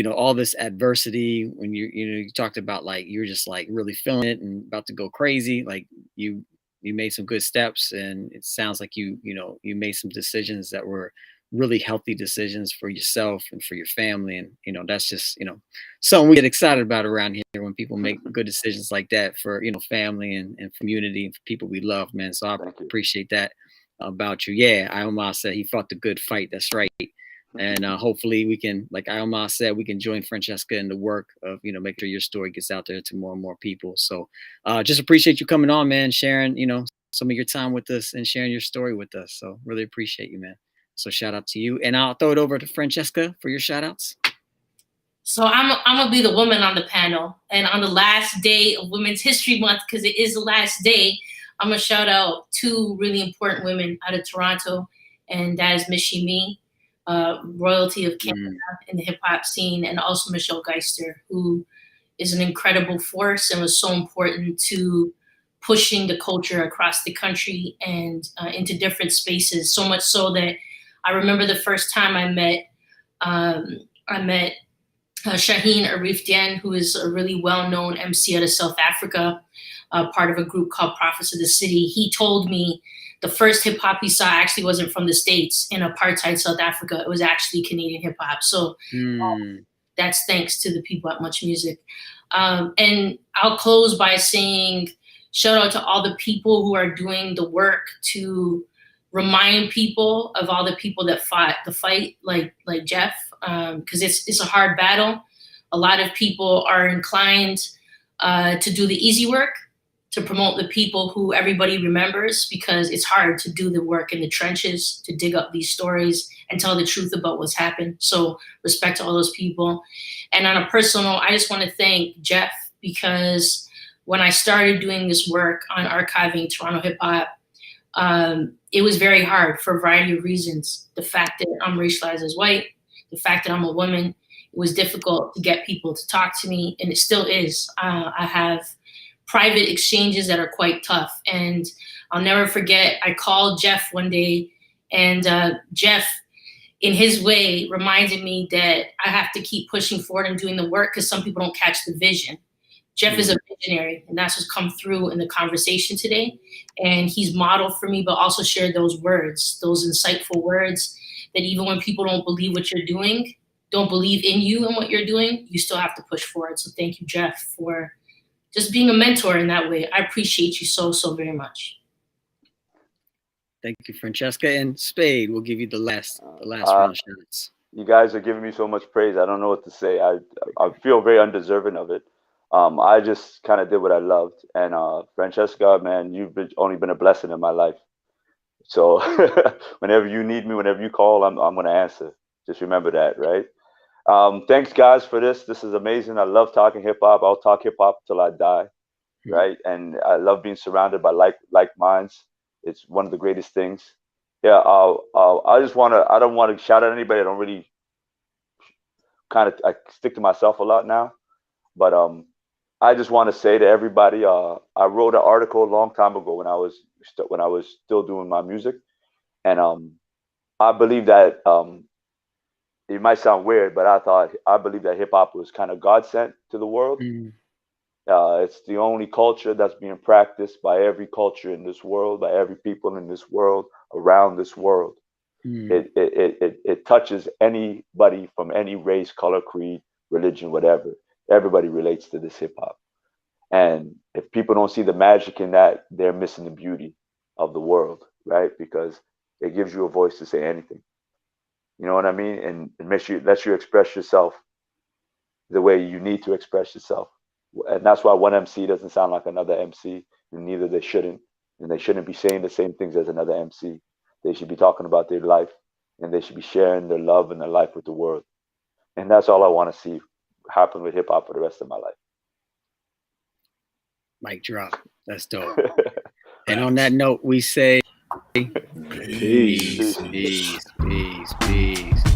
all this adversity. When you talked about like you're just like really feeling it and about to go crazy, like you made some good steps, and it sounds like you made some decisions that were really healthy decisions for yourself and for your family. And that's just something we get excited about around here when people make good decisions like that for family and community and for people we love, man. So I appreciate that about you. Yeah, Iomar said he fought the good fight. That's right. And hopefully we can, like Iomar said, we can join Francesca in the work of make sure your story gets out there to more and more people. So just appreciate you coming on, man, sharing some of your time with us and sharing your story with us. So really appreciate you, man. So shout out to you. And I'll throw it over to Francesca for your shout outs. So I'm gonna be the woman on the panel. And on the last day of Women's History Month, because it is the last day, I'm gonna shout out two really important women out of Toronto. And that is Miss Shimi, royalty of Canada in the hip hop scene, and also Michelle Geister, who is an incredible force and was so important to pushing the culture across the country and into different spaces. So much so that I remember the first time I met Shaheen Arif Dian, who is a really well-known MC out of South Africa, part of a group called Prophets of the City. He told me the first hip hop he saw actually wasn't from the States in apartheid South Africa. It was actually Canadian hip hop. So that's thanks to the people at Much Music. And I'll close by saying shout out to all the people who are doing the work to remind people of all the people that fought the fight, like Jeff, because it's a hard battle. A lot of people are inclined to do the easy work, to promote the people who everybody remembers, because it's hard to do the work in the trenches, to dig up these stories and tell the truth about what's happened. So respect to all those people. And on a personal note, I just want to thank Jeff, because when I started doing this work on archiving Toronto hip hop, it was very hard for a variety of reasons. The fact that I'm racialized as white, the fact that I'm a woman, it was difficult to get people to talk to me, and it still is. I have private exchanges that are quite tough. And I'll never forget, I called Jeff one day, and Jeff, in his way, reminded me that I have to keep pushing forward and doing the work because some people don't catch the vision. Jeff is a visionary, and that's what's come through in the conversation today. And he's modeled for me, but also shared those words, those insightful words that even when people don't believe what you're doing, don't believe in you and what you're doing, you still have to push forward. So thank you, Jeff, for just being a mentor in that way. I appreciate you so, so very much. Thank you, Francesca. And Spade, we'll give you the last round of shots. You guys are giving me so much praise. I don't know what to say. I feel very undeserving of it. I just kind of did what I loved. And Francesca, man, you've only been a blessing in my life. So whenever you need me, whenever you call, I'm going to answer. Just remember that, right? Thanks, guys, for this. This is amazing. I love talking hip hop. I'll talk hip hop till I die, right? And I love being surrounded by like minds. It's one of the greatest things. Yeah, I don't want to shout at anybody. I don't really I stick to myself a lot now. But I just want to say to everybody, I wrote an article a long time ago when I was still doing my music, and I believe that it might sound weird, but I believe that hip hop was kind of God sent to the world. It's the only culture that's being practiced by every culture in this world, by every people in this world around this world. It touches anybody from any race, color, creed, religion, whatever. Everybody relates to this hip hop. And if people don't see the magic in that, they're missing the beauty of the world, right? Because it gives you a voice to say anything. You know what I mean? And it lets you express yourself the way you need to express yourself. And that's why one MC doesn't sound like another MC, and neither they shouldn't. And they shouldn't be saying the same things as another MC. They should be talking about their life, and they should be sharing their love and their life with the world. And that's all I want to see happen with hip hop for the rest of my life. Mic drop. That's dope. And on that note, we say peace, peace, peace, peace.